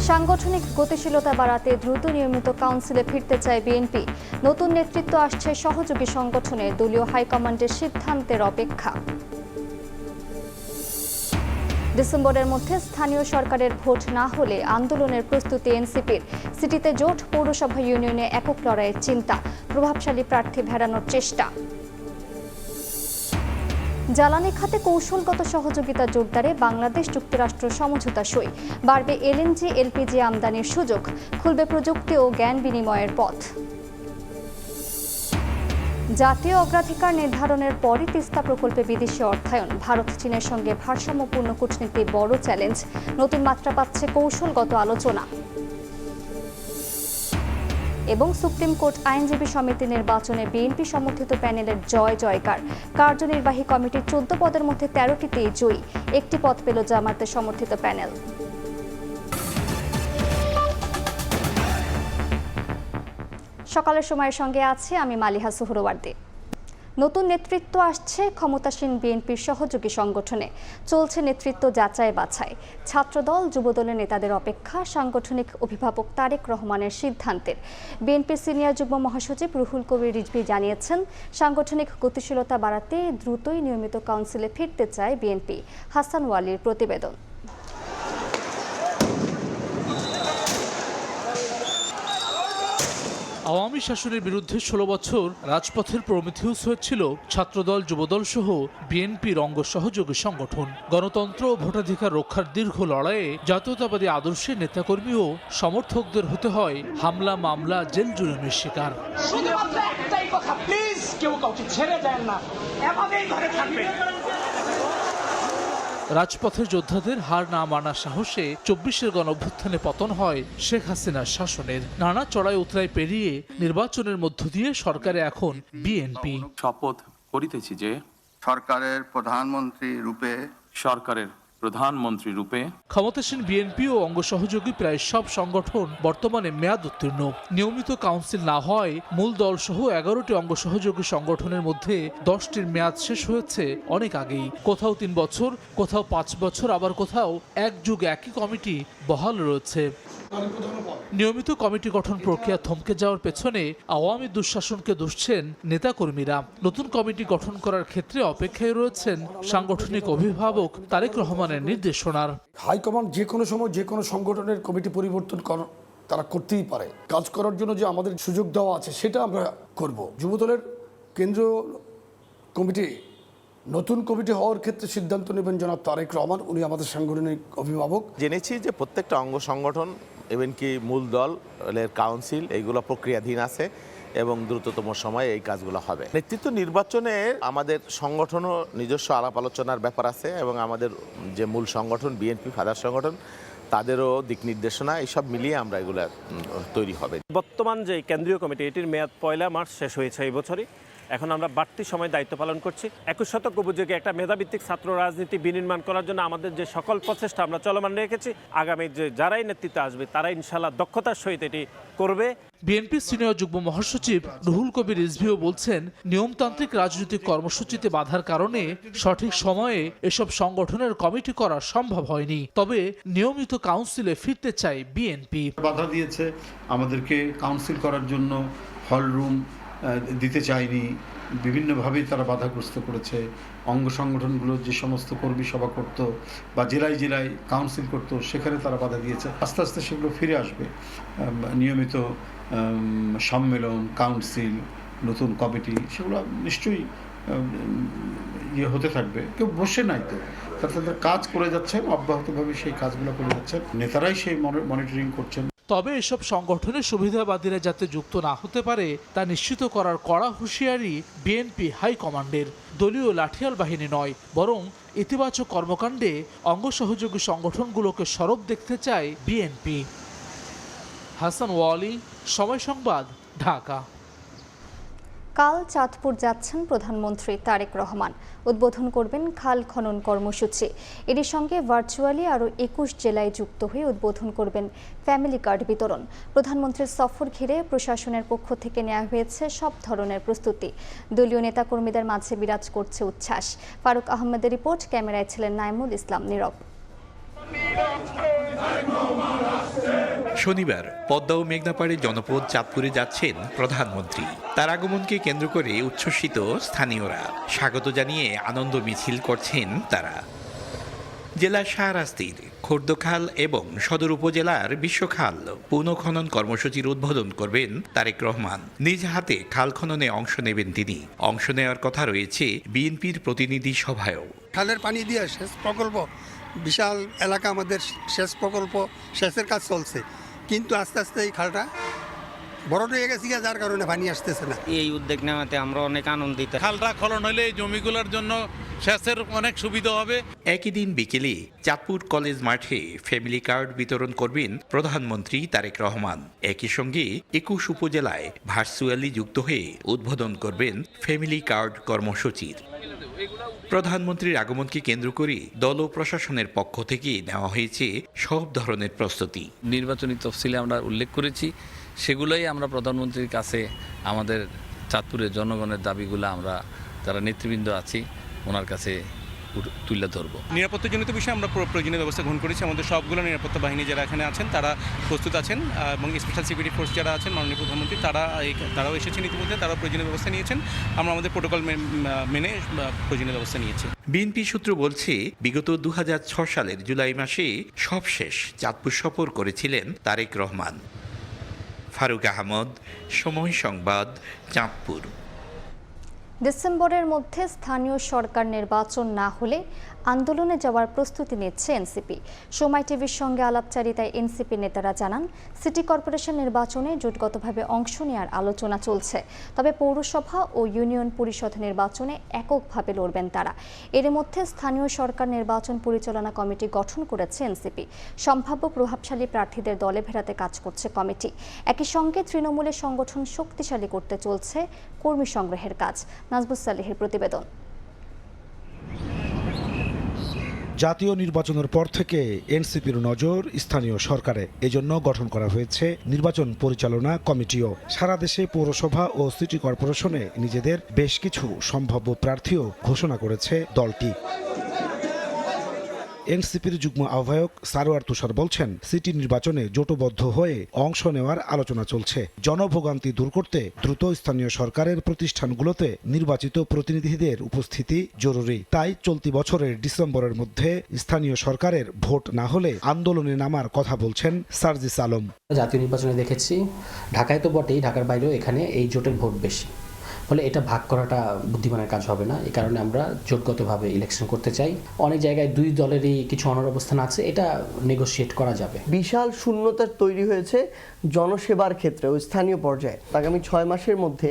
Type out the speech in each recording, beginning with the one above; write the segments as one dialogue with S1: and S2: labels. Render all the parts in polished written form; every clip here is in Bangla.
S1: সাংগঠনিক গতিশীলতা বাড়াতে দ্রুত নিয়মিত কাউন্সিলে ফিরতে চায় বিএনপি। নতুন নেতৃত্ব আসছে সহযোগী সংগঠনে, দলীয় হাইকমান্ডের সিদ্ধান্তের অপেক্ষা। ডিসেম্বরের মধ্যে স্থানীয় সরকারের ভোট না হলে আন্দোলনের প্রস্তুতি এনসিপির। সিটিতে জোট, পৌরসভা ইউনিয়নে একক লড়াইয়ের চিন্তা, প্রভাবশালী প্রার্থী ভেড়ানোর চেষ্টা। জ্বালানি খাতে কৌশলগত সহযোগিতা জোরদারে বাংলাদেশ যুক্তরাষ্ট্র সমঝোতা সই। বাড়বে এলএনজি এলপিজি আমদানির সুযোগ, খুলবে প্রযুক্তি ও জ্ঞান বিনিময়ের পথ। জাতীয় অগ্রাধিকার নির্ধারণের পরই তিস্তা প্রকল্পে বিদেশি অর্থায়ন। ভারত চীনের সঙ্গে ভারসাম্যপূর্ণ কূটনীতি বড় চ্যালেঞ্জ, নতুন মাত্রা পাচ্ছে কৌশলগত আলোচনা। এবং সুপ্রিম কোর্ট আইনজীবী সমিতি নির্বাচনে বিএনপি সমর্থিত প্যানেলের জয়কার। কার্যনির্বাহী কমিটির 14 পদের মধ্যে 13টিতেই জয়ী, একটি পদ পেল জামায়াতের সমর্থিত প্যানেল। সকালের সময়ের সঙ্গে আছে আমি মালিহা সুহরওয়ার্দী। নতুন নেতৃত্ব আসছে ক্ষমতাসীন বিএনপির সহযোগী সংগঠনে। চলছে নেতৃত্ব যাচাই বাছাই। ছাত্রদল, যুবদলের নেতাদের অপেক্ষা সাংগঠনিক অভিভাবক তারেক রহমানের সিদ্ধান্তের। বিএনপির সিনিয়র যুগ্ম মহাসচিব রুহুল কবির রিজভী জানিয়েছেন, সাংগঠনিক গতিশীলতা বাড়াতে দ্রুতই নিয়মিত কাউন্সিলে ফিরতে চায় বিএনপি। হাসান ওয়ালির প্রতিবেদন।
S2: আওয়ামী শাসনের বিরুদ্ধে 16 বছর রাজপথের প্রমিথিউস হয়েছিল ছাত্রদল, যুবদল সহ বিএনপির অঙ্গ সহযোগী সংগঠন। গণতন্ত্র ও ভোটাধিকার রক্ষার দীর্ঘ লড়াইয়ে জাতীয়তাবাদী আদর্শের নেতাকর্মী ও সমর্থকদের হতে হয় হামলা, মামলা, জেল জুলুমের শিকার।
S3: শুধুমাত্র একটাই কথা, প্লিজ কেউ কাউকে ছেড়ে দেন না, এভাবেই ঘরে থাকবেন।
S2: রাজপথের যোদ্ধাদের হার না মানার সাহসে 24-এর গণঅভ্যুত্থানে পতন হয় শেখ হাসিনার শাসনের। নানা চড়াই উতরাই পেরিয়ে নির্বাচনের মধ্য দিয়ে সরকারে এখন বিএনপি।
S4: শপথ করিতেছি যে
S5: সরকারের প্রধানমন্ত্রী রূপে
S2: ক্ষমতাসীন বিএনপি ও অঙ্গ সহযোগী প্রায় সব সংগঠন বর্তমানে মেয়াদ উত্তীর্ণ। নিয়মিত কাউন্সিল না হয় মূল দল সহ 11টি অঙ্গ সহযোগী সংগঠনের মধ্যে 10টির মেয়াদ শেষ হয়েছে অনেক আগেই। কোথাও 3 বছর, কোথাও 5 বছর, আবার কোথাও এক যুগ একই কমিটি বহাল রয়েছে। নিয়মিত কমিটি গঠন প্রক্রিয়া থমকে যাওয়ার পেছনে আওয়ামী দুঃশাসনকে দুষছেন নেতাকর্মীরা। নতুন কমিটি গঠন করার ক্ষেত্রে অপেক্ষায় রয়েছেন সাংগঠনিক অভিভাবক তারেক রহমানের নির্দেশনার।
S6: হাইকমান্ড যে কোনো সময় যে কোনো সংগঠনের কমিটি পরিবর্তন তারা করতেই পারে। কাজ করার জন্য যে আমাদের সুযোগ দেওয়া আছে সেটা আমরা করব। যুবদলের কেন্দ্রীয় কমিটি নতুন কমিটি হওয়ার ক্ষেত্রে সিদ্ধান্ত নেবেন জনাব তারেক রহমান, উনি আমাদের সাংগঠনিক অভিভাবক।
S7: জেনেছি যে প্রত্যেকটা অঙ্গ সংগঠন এমনকি মূল দলের কাউন্সিল এইগুলো প্রক্রিয়াধীন আছে এবং দ্রুততম সময়ে এই কাজগুলো হবে। নেতৃত্ব নির্বাচনে আমাদের সংগঠনও নিজস্ব আলাপ আলোচনার ব্যাপার আছে এবং আমাদের যে মূল সংগঠন বিএনপি ফাদার সংগঠন তাদেরও দিক নির্দেশনা এইসব মিলিয়ে আমরা এগুলো তৈরি হবে।
S8: বর্তমান যে কেন্দ্রীয় কমিটি এটির মেয়াদ 1 মার্চ শেষ হয়েছে এই বছরই। এখন আমরা বাড়তি সময় দায়িত্ব পালন করছি। 21 শতক উপযোগী একটা মেধাভিত্তিক ছাত্র রাজনীতি বিনির্মাণ করার জন্য আমাদের যে সকল প্রচেষ্টা আমরা চলমান রেখেছি, আগামী যে যারাই নেতৃত্বে আসবে তারা ইনশাআল্লাহ দক্ষতার সহিত এটি করবে।
S2: বিএনপি সিনিয়র যুগ্ম মহাসচিব রুহুল কবির রিজভীও বলছেন, নিয়মতান্ত্রিক রাজনৈতিক কর্মসূচিতে বাধার কারণে সঠিক সময়ে এসব সংগঠনের কমিটি করা সম্ভব হয়নি। তবে নিয়মিত কাউন্সিলে ফিরতে চায় বিএনপি।
S9: বাধা দিয়েছে আমাদেরকে কাউন্সিল করার জন্য, হল রুম দিতে চায়নি, বিভিন্নভাবেই তারা বাধাগ্রস্ত করেছে। অঙ্গ সংগঠনগুলো যে সমস্ত কর্মী সভা করতো বা জেলায় জেলায় কাউন্সিল করতো সেখানে তারা বাধা দিয়েছে। আস্তে আস্তে সেগুলো ফিরে আসবে। নিয়মিত সম্মেলন, কাউন্সিল, নতুন কমিটি সেগুলো নিশ্চয়ই হতে থাকবে। কেউ বসে নাই তো, তাদের কাজ করে যাচ্ছেন, অব্যাহতভাবে সেই কাজগুলো করে যাচ্ছেন, নেতারাই সেই মনিটরিং করছেন।
S2: তবে এসব সংগঠনের সুবিধাবাদীরা যাতে যুক্ত না হতে পারে তা নিশ্চিত করার কড়া হুঁশিয়ারি বিএনপি হাইকমান্ডের। দলীয় লাঠিয়াল বাহিনী নয়, বরং ইতিবাচক কর্মকাণ্ডে অঙ্গ সহযোগী সংগঠনগুলোকে সরব দেখতে চায় বিএনপি। হাসান ওয়ালি, সময় সংবাদ, ঢাকা।
S1: কাল চাঁদপুর যাচ্ছেন প্রধানমন্ত্রী তারেক রহমান। উদ্বোধন করবেন খাল খনন কর্মসূচি। এরই সঙ্গে ভার্চুয়ালি আরও 21 জেলায় যুক্ত হয়ে উদ্বোধন করবেন ফ্যামিলি কার্ড বিতরণ। প্রধানমন্ত্রীর সফর ঘিরে প্রশাসনের পক্ষ থেকে নেওয়া হয়েছে সব ধরনের প্রস্তুতি। দলীয় নেতাকর্মীদের মাঝে বিরাজ করছে উচ্ছ্বাস। ফারুক আহমেদের রিপোর্ট, ক্যামেরায় ছিলেন নাইমুল ইসলাম নীরব।
S10: শনিবার পদ্মা ও মেঘনাপাড়ে জনপদ চাঁদপুরে যাচ্ছেন প্রধানমন্ত্রী। তার আগমনকে কেন্দ্র করে উচ্ছ্বসিত স্থানীয়রা, স্বাগত জানিয়ে আনন্দ মিছিল করছেন তারা। জেলার শাহরাস্তির খোর্দখাল এবং সদর উপজেলার বিশ্বখাল পুনঃখনন কর্মসূচির উদ্বোধন করবেন তারেক রহমান। নিজ হাতে খাল খননে অংশ নেবেন তিনি। অংশ নেওয়ার কথা রয়েছে বিএনপির প্রতিনিধি সভায়ও।
S11: খালের পানি দিয়ে সেচ প্রকল্প, বিশাল এলাকা আমাদের সেচ প্রকল্প, সেচের কাজ চলছে, কিন্তু আস্তে আস্তে এই খালটা বড় হয়ে গেছে, যার কারণে পানি আসতেছে না।
S12: এই উদ্যোগ নেওয়াতে আমরা অনেক আনন্দিত।
S13: খালটা খনন হলে এই জমিগুলোর জন্য সেচের অনেক সুবিধা হবে।
S10: একই দিন বিকেলে চাঁদপুর কলেজ মাঠে ফ্যামিলি কার্ড বিতরণ করবেন প্রধানমন্ত্রী তারেক রহমান। একই সঙ্গে 21 উপজেলায় ভার্চুয়ালি যুক্ত হয়ে উদ্বোধন করবেন ফ্যামিলি কার্ড কর্মসূচির। প্রধানমন্ত্রীর আগমনকে কেন্দ্র করে দল ও প্রশাসনের পক্ষ থেকে নেওয়া হয়েছে সব ধরনের প্রস্তুতি।
S14: নির্বাচনী তফসিলে আমরা উল্লেখ করেছি, সেগুলোই আমরা প্রধানমন্ত্রীর কাছে আমাদের চাঁদপুরের জনগণের দাবিগুলো আমরা যারা নেতৃবৃন্দ আছি ওনার কাছে তুলে ধরব।
S13: নিরাপত্তাজনিত বিষয়ে আমরা প্রয়োজনীয় ব্যবস্থা গ্রহণ করেছি। আমাদের সবগুলো নিরাপত্তা বাহিনী যারা এখানে আছেন তারা প্রস্তুত আছেন, এবং স্পেশাল সিকিউরিটি ফোর্স যারা আছেন মাননীয় প্রধানমন্ত্রী তারাও এসেছেন ইতিমধ্যে, তারাও প্রয়োজনীয় ব্যবস্থা নিয়েছেন। আমরা আমাদের প্রোটোকল মেনে প্রয়োজনীয় ব্যবস্থা নিয়েছি।
S10: বিএনপি সূত্র বলছে, বিগত 2006 সালের জুলাই মাসে সবশেষ চাঁদপুর সফর করেছিলেন তারেক রহমান। ফারুক আহমদ, সময় সংবাদ, চাঁদপুর।
S1: ডিসেম্বরের মধ্যে স্থানীয় সরকার নির্বাচন না হলে আন্দোলনে যাওয়ার প্রস্তুতি নিচ্ছে এনসিপি। সময় টিভির সঙ্গে আলাপচারিতায় এনসিপি নেতারা জানান, সিটি কর্পোরেশন নির্বাচনে জোটগতভাবে অংশ নেওয়ার আলোচনা চলছে, তবে পৌরসভা ও ইউনিয়ন পরিষদ নির্বাচনে এককভাবে লড়বেন তারা। এর মধ্যে স্থানীয় সরকার নির্বাচন পরিচালনা কমিটি গঠন করেছে এনসিপি। সম্ভাব্য প্রভাবশালী প্রার্থীদের দলে ভেড়াতে কাজ করছে কমিটি। একই সঙ্গে তৃণমূলের সংগঠন শক্তিশালী করতে চলছে কর্মী সংগ্রহের কাজ। নাজবুস সালেহের প্রতিবেদন।
S15: জাতীয় নির্বাচনের পর থেকে এনসিপির নজর স্থানীয় সরকারে, এজন্য গঠন করা হয়েছে নির্বাচন পরিচালনা কমিটিও। সারা দেশে পৌরসভা ও সিটি কর্পোরেশনে নিজেদের বেশ কিছু সম্ভাব্য প্রার্থীও ঘোষণা করেছে দলটি। এনসিপির যুগ্ম আহ্বায়ক সারোয়ার তুষার বলছেন, সিটি নির্বাচনে জোটবদ্ধ হয়ে অংশ নেওয়ার আলোচনা চলছে। জনভোগান্তি দূর করতে দ্রুত স্থানীয় সরকারের প্রতিষ্ঠানগুলোতে নির্বাচিত প্রতিনিধিদের উপস্থিতি জরুরি। তাই চলতি বছরের ডিসেম্বরের মধ্যে স্থানীয় সরকারের ভোট না হলে আন্দোলনে নামার কথা বলছেন সার্জিস আলম।
S16: জাতীয় নির্বাচনে দেখেছি, ঢাকায় তো বটেই, ঢাকার বাইরেও এখানে এই জোটের ভোট বেশি, ফলে এটা ভাগ করাটা বুদ্ধিমানের কাজ হবে না। এই কারণে আমরা জোটগতভাবে ইলেকশন করতে চাই। অনেক জায়গায় দুই দলেরই কিছু অনড় অবস্থান আছে, এটা নেগোশিয়েট করা যাবে।
S17: বিশাল শূন্যতা তৈরি হয়েছে জনসেবার ক্ষেত্রে ও স্থানীয় পর্যায়ে। আগামী 6 মাসের মধ্যে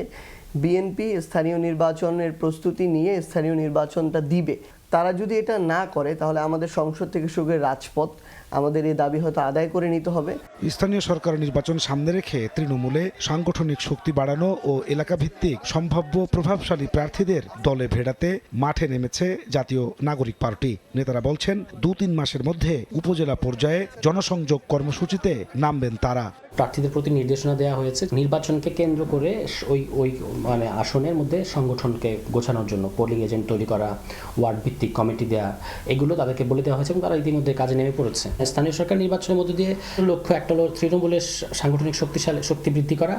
S17: বিএনপি স্থানীয় নির্বাচনের প্রস্তুতি নিয়ে স্থানীয় নির্বাচনটা দিবে। তারা যদি এটা না করে তাহলে আমাদের সংসদ থেকে শুরু করে রাজপথ, আমাদের এই দাবি হয়তো আদায় করে নিতে হবে।
S15: স্থানীয় সরকার নির্বাচন সামনে রেখে তৃণমূলে সাংগঠনিক শক্তি বাড়ানো ও এলাকা ভিত্তিক সম্ভাব্য প্রভাবশালী প্রার্থীদের দলে ভেড়াতে মাঠে নেমেছে জাতীয় নাগরিক পার্টি। নেতারা বলছেন, 2-3 মাসের মধ্যে উপজেলা পর্যায়ে জনসংযোগ কর্মসূচিতে নামবেন তারা।
S16: প্রার্থীদের প্রতি নির্দেশনা দেওয়া হয়েছে নির্বাচনকে কেন্দ্র করে ওই আসনের মধ্যে সংগঠনকে গোছানোর জন্য পোলিং এজেন্ট তৈরি করা, ওয়ার্ড ভিত্তিক কমিটি দেওয়া, এগুলো তাদেরকে বলে দেওয়া হয়েছে এবং তারা ইতিমধ্যে কাজে নেমে পড়েছে। স্থানীয় সরকার নির্বাচনের মধ্যে দিয়ে লক্ষ্য একটা হলো তৃণমূলের সাংগঠনিক শক্তি বৃদ্ধি করা,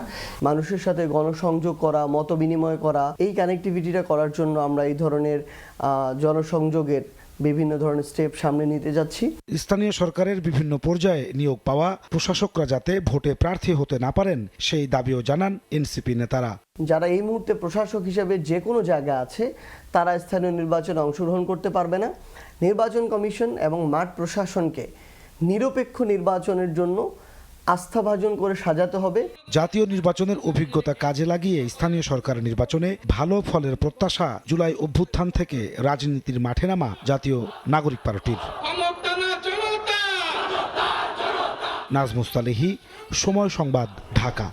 S17: মানুষের সাথে গণসংযোগ করা, মত বিনিময় করা। এই কানেক্টিভিটিটা করার জন্য আমরা এই ধরনের জনসংযোগের বিভিন্ন ধরনের স্টেপ সামনে নিতে যাচ্ছি।
S15: স্থানীয় সরকারের বিভিন্ন পর্যায়ে নিয়োগ পাওয়া প্রশাসকরা যাতে ভোটে প্রার্থী হতে না পারেন সেই দাবিও জানান এনসিপি নেতারা।
S17: যারা এই মুহূর্তে প্রশাসক হিসেবে যে কোনো জায়গায় আছে তারা স্থানীয় নির্বাচনে অংশগ্রহণ করতে পারবে না। নির্বাচন কমিশন এবং মাঠ প্রশাসনকে নিরপেক্ষ নির্বাচনের জন্য আস্থাভাজন করে সাজাতে হবে।
S15: জাতীয় নির্বাচনের অভিজ্ঞতা কাজে লাগিয়ে স্থানীয় সরকার নির্বাচনে ভালো ফলের প্রত্যাশা জুলাই অভ্যুত্থান থেকে রাজনীতির মাঠে নামা জাতীয় নাগরিক পার্টির। নাজমুস সালেহী, সময় সংবাদ, ঢাকা।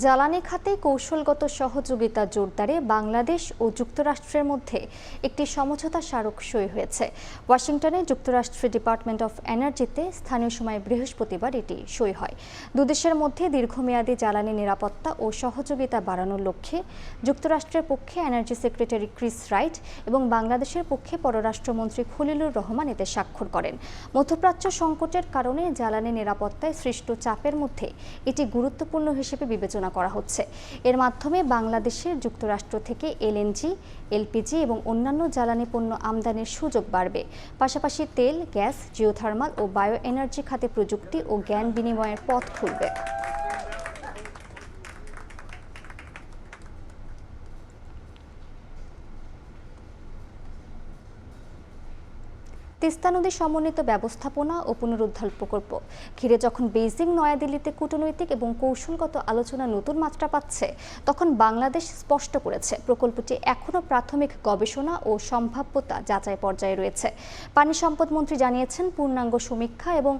S1: জ্বালানি খাতে কৌশলগত সহযোগিতা জোরদারে বাংলাদেশ ও যুক্তরাষ্ট্রের মধ্যে একটি সমঝোতা স্মারক সই হয়েছে। ওয়াশিংটনে যুক্তরাষ্ট্রের ডিপার্টমেন্ট অফ এনার্জিতে স্থানীয় সময় বৃহস্পতিবার এটি সই হয়। দুদেশের মধ্যে দীর্ঘমেয়াদী জ্বালানি নিরাপত্তা ও সহযোগিতা বাড়ানোর লক্ষ্যে যুক্তরাষ্ট্রের পক্ষে এনার্জি সেক্রেটারি ক্রিস রাইট এবং বাংলাদেশের পক্ষে পররাষ্ট্রমন্ত্রী খলিলুর রহমান এতে স্বাক্ষর করেন। মধ্যপ্রাচ্য সংকটের কারণে জ্বালানি নিরাপত্তায় সৃষ্ট চাপের মধ্যে এটি গুরুত্বপূর্ণ হিসেবে বিবেচনা করা হচ্ছে। এর মাধ্যমে বাংলাদেশের যুক্তরাষ্ট্র থেকে এলএনজি, এলপিজি এবং অন্যান্য জ্বালানি পণ্য আমদানির সুযোগ বাড়বে। পাশাপাশি তেল, গ্যাস, জিওথার্মাল ও বায়ো এনার্জি খাতে প্রযুক্তি ও জ্ঞান বিনিময়ের পথ খুলবে। তিস্তা নদী সমন্বিত ব্যবস্থাপনা ও পুনরুদ্ধার প্রকল্প ঘিরে যখন বেইজিং নয়াদিল্লিতে কূটনৈতিক এবং কৌশলগত আলোচনা নতুন মাত্রা পাচ্ছে, তখন বাংলাদেশ স্পষ্ট করেছে প্রকল্পটি এখনও প্রাথমিক গবেষণা ও সম্ভাব্যতা যাচাই পর্যায়ে রয়েছে। পানি সম্পদ মন্ত্রী জানিয়েছেন, পূর্ণাঙ্গ সমীক্ষা এবং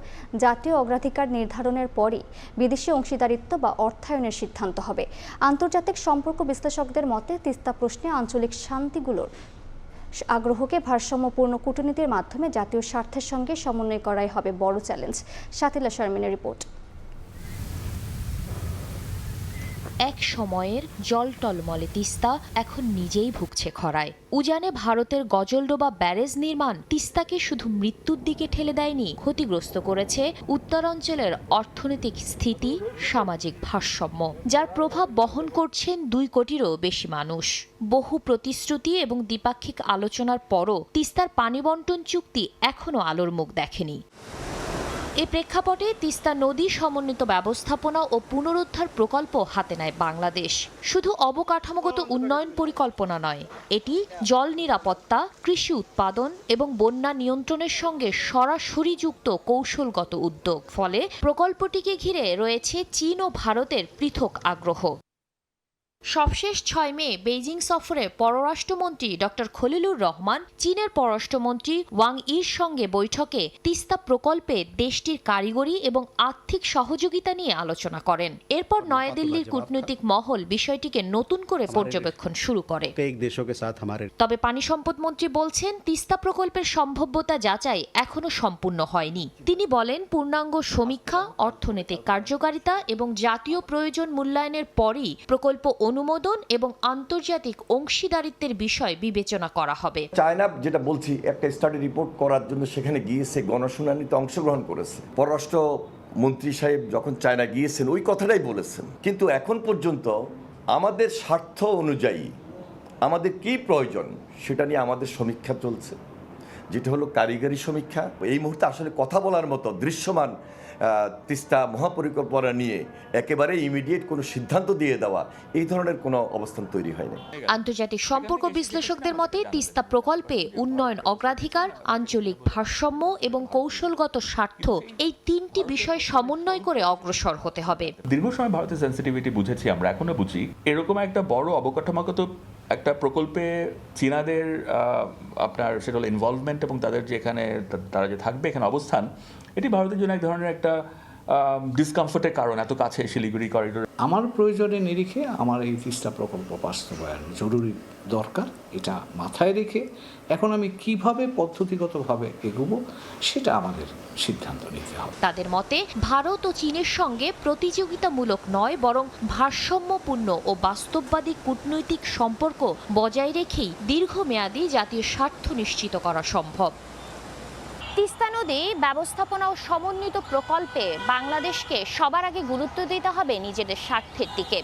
S1: জাতীয় অগ্রাধিকার নির্ধারণের পরই বিদেশি অংশীদারিত্ব বা অর্থায়নের সিদ্ধান্ত হবে। আন্তর্জাতিক সম্পর্ক বিশ্লেষকদের মতে, তিস্তা প্রশ্নে আঞ্চলিক শান্তিগুলোর আগ্রহকে ভারসাম্যপূর্ণ কূটনীতির মাধ্যমে জাতীয় স্বার্থের সঙ্গে সমন্বয় করাই হবে বড় চ্যালেঞ্জ। Shatila শারমিনের report.
S18: এক সময়ের জল টলমলে তিস্তা এখন নিজেই ভুগছে খরায়। উজানে ভারতের গজলডোবা ব্যারেজ নির্মাণ তিস্তাকে শুধু মৃত্যুর দিকে ঠেলে দেয়নি, ক্ষতিগ্রস্ত করেছে উত্তরাঞ্চলের অর্থনৈতিক স্থিতি, সামাজিক ভারসাম্য, যার প্রভাব বহন করছেন 2 কোটিরও বেশি মানুষ। বহু প্রতিশ্রুতি এবং দ্বিপাক্ষিক আলোচনার পরও তিস্তার পানি বন্টন চুক্তি এখনও আলোর মুখ দেখেনি। এ প্রেক্ষাপটে তিস্তা নদী সমন্বিত ব্যবস্থাপনা ও পুনরুদ্ধার প্রকল্প হাতে নেয় বাংলাদেশ। শুধু অবকাঠামোগত উন্নয়ন পরিকল্পনা নয়, এটি জল নিরাপত্তা, কৃষি উৎপাদন এবং বন্যা নিয়ন্ত্রণের সঙ্গে সরাসরি যুক্ত কৌশলগত উদ্যোগ। ফলে প্রকল্পটিকে ঘিরে রয়েছে চীন ও ভারতের পৃথক আগ্রহ। সবশেষ 6 মে বেইজিং সফরে পররাষ্ট্রমন্ত্রী ডক্টর খলিলুর রহমান চীনের পররাষ্ট্রমন্ত্রী ওয়াং ইর সঙ্গে বৈঠকে তিস্তা প্রকল্পে দেশটির কারিগরি এবং আর্থিক সহযোগিতা নিয়ে আলোচনা করেন। এরপর নয়াদিল্লির কূটনৈতিক মহল বিষয়টিকে নতুন করে পর্যবেক্ষণ শুরু করে। তবে পানি সম্পদ মন্ত্রী বলছেন, তিস্তা প্রকল্পের সম্ভাব্যতা যাচাই এখনো সম্পূর্ণ হয়নি। তিনি বলেন, পূর্ণাঙ্গ সমীক্ষা, অর্থনৈতিক কার্যকারিতা এবং জাতীয় প্রয়োজন মূল্যায়নের পরই প্রকল্প অনুমোদন এবং আন্তর্জাতিক অংশীদারিত্বের বিষয় বিবেচনা করা হবে।
S19: চায়না, যেটা বলছি, একটা স্টাডি রিপোর্ট করার জন্য সেখানে গিয়েছে, গণশুনানিতে অংশগ্রহণ করেছে। পররাষ্ট্র মন্ত্রী সাহেব যখন চায়না গিয়েছেন ওই কথাটাই বলেছেন। কিন্তু এখন পর্যন্ত আমাদের স্বার্থ অনুযায়ী আমাদের কি প্রয়োজন সেটা নিয়ে আমাদের সমীক্ষা চলছে, যেটা হলো কারিগরি সমীক্ষা। এই মুহূর্তে আসলে কথা বলার মতো দৃশ্যমান তিস্তা মহাপরিকল্পনা নিয়ে একেবারে ইমিডিয়েট কোনো সিদ্ধান্ত দিয়ে দেওয়া, এই ধরনের কোনো অবস্থান তৈরি হয়নি।
S18: আন্তর্জাতিক সম্পর্ক বিশ্লেষকদের মতে, তিস্তা প্রকল্পে উন্নয়ন অগ্রাধিকার, আঞ্চলিক ভারসাম্য এবং কৌশলগত স্বার্থ, এই 3টি বিষয় সমন্বয় করে অগ্রসর হতে হবে।
S20: দীর্ঘ সময় ভারতের সেন্সিটিভিটি বুঝেছি, আমরা এখনো বুঝি। এরকম একটা বড় অবকাঠামোগত একটা প্রকল্পে চীনাদের আপনার সেটা হলো ইনভলভমেন্ট এবং তাদের যে এখানে তারা যে থাকবে এখানে অবস্থান, এটি ভারতের জন্য এক ধরনের একটা ডিসকমফোর্টের কারণ। এত কাছে শিলিগুড়ি করিডোর।
S21: আমার প্রয়োজনের নিরিখে আমার এই তিস্তা প্রকল্প বাস্তবায়ন জরুরি দরকার, এটা মাথায় রেখে এখন আমি কিভাবে পদ্ধতিগতভাবে এগোবো সেটা আমাদের সিদ্ধান্ত নিতে হবে।
S18: তাদের মতে, ভারত ও চীনের সঙ্গে প্রতিযোগিতামূলক নয়, বরং ভারসাম্যপূর্ণ ও বাস্তববাদী কূটনৈতিক সম্পর্ক বজায় রেখেই দীর্ঘমেয়াদী জাতীয় স্বার্থ নিশ্চিত করা সম্ভব। তিস্তা নদী ব্যবস্থাপনা ও সমন্বিত প্রকল্পে বাংলাদেশকে সবার আগে গুরুত্ব দিতে হবে নিজেদের স্বার্থের দিকে।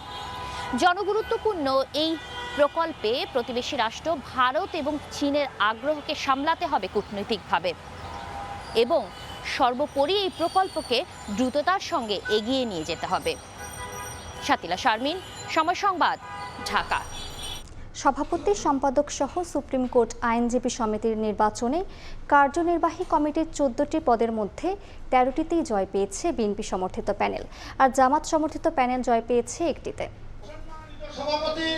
S18: জনগুরুত্বপূর্ণ এই প্রকল্পে প্রতিবেশী রাষ্ট্র ভারত এবং চীনের আগ্রহকে সামলাতে হবে কূটনৈতিকভাবে, এবং সর্বোপরি এই প্রকল্পকে দ্রুততার সঙ্গে এগিয়ে নিয়ে যেতে হবে। শাতিলা শারমিন, সময় সংবাদ, ঢাকা।
S1: সভাপতি, সম্পাদক সহ সুপ্রিম কোর্ট আইনজীবী সমিতির নির্বাচনে কার্যনির্বাহী কমিটির 14টি পদের মধ্যে 13টিতেই জয় পেয়েছে বিএনপি সমর্থিত প্যানেল, আর জামাত সমর্থিত প্যানেল জয় পেয়েছে 1টিতে।
S22: সভাপতি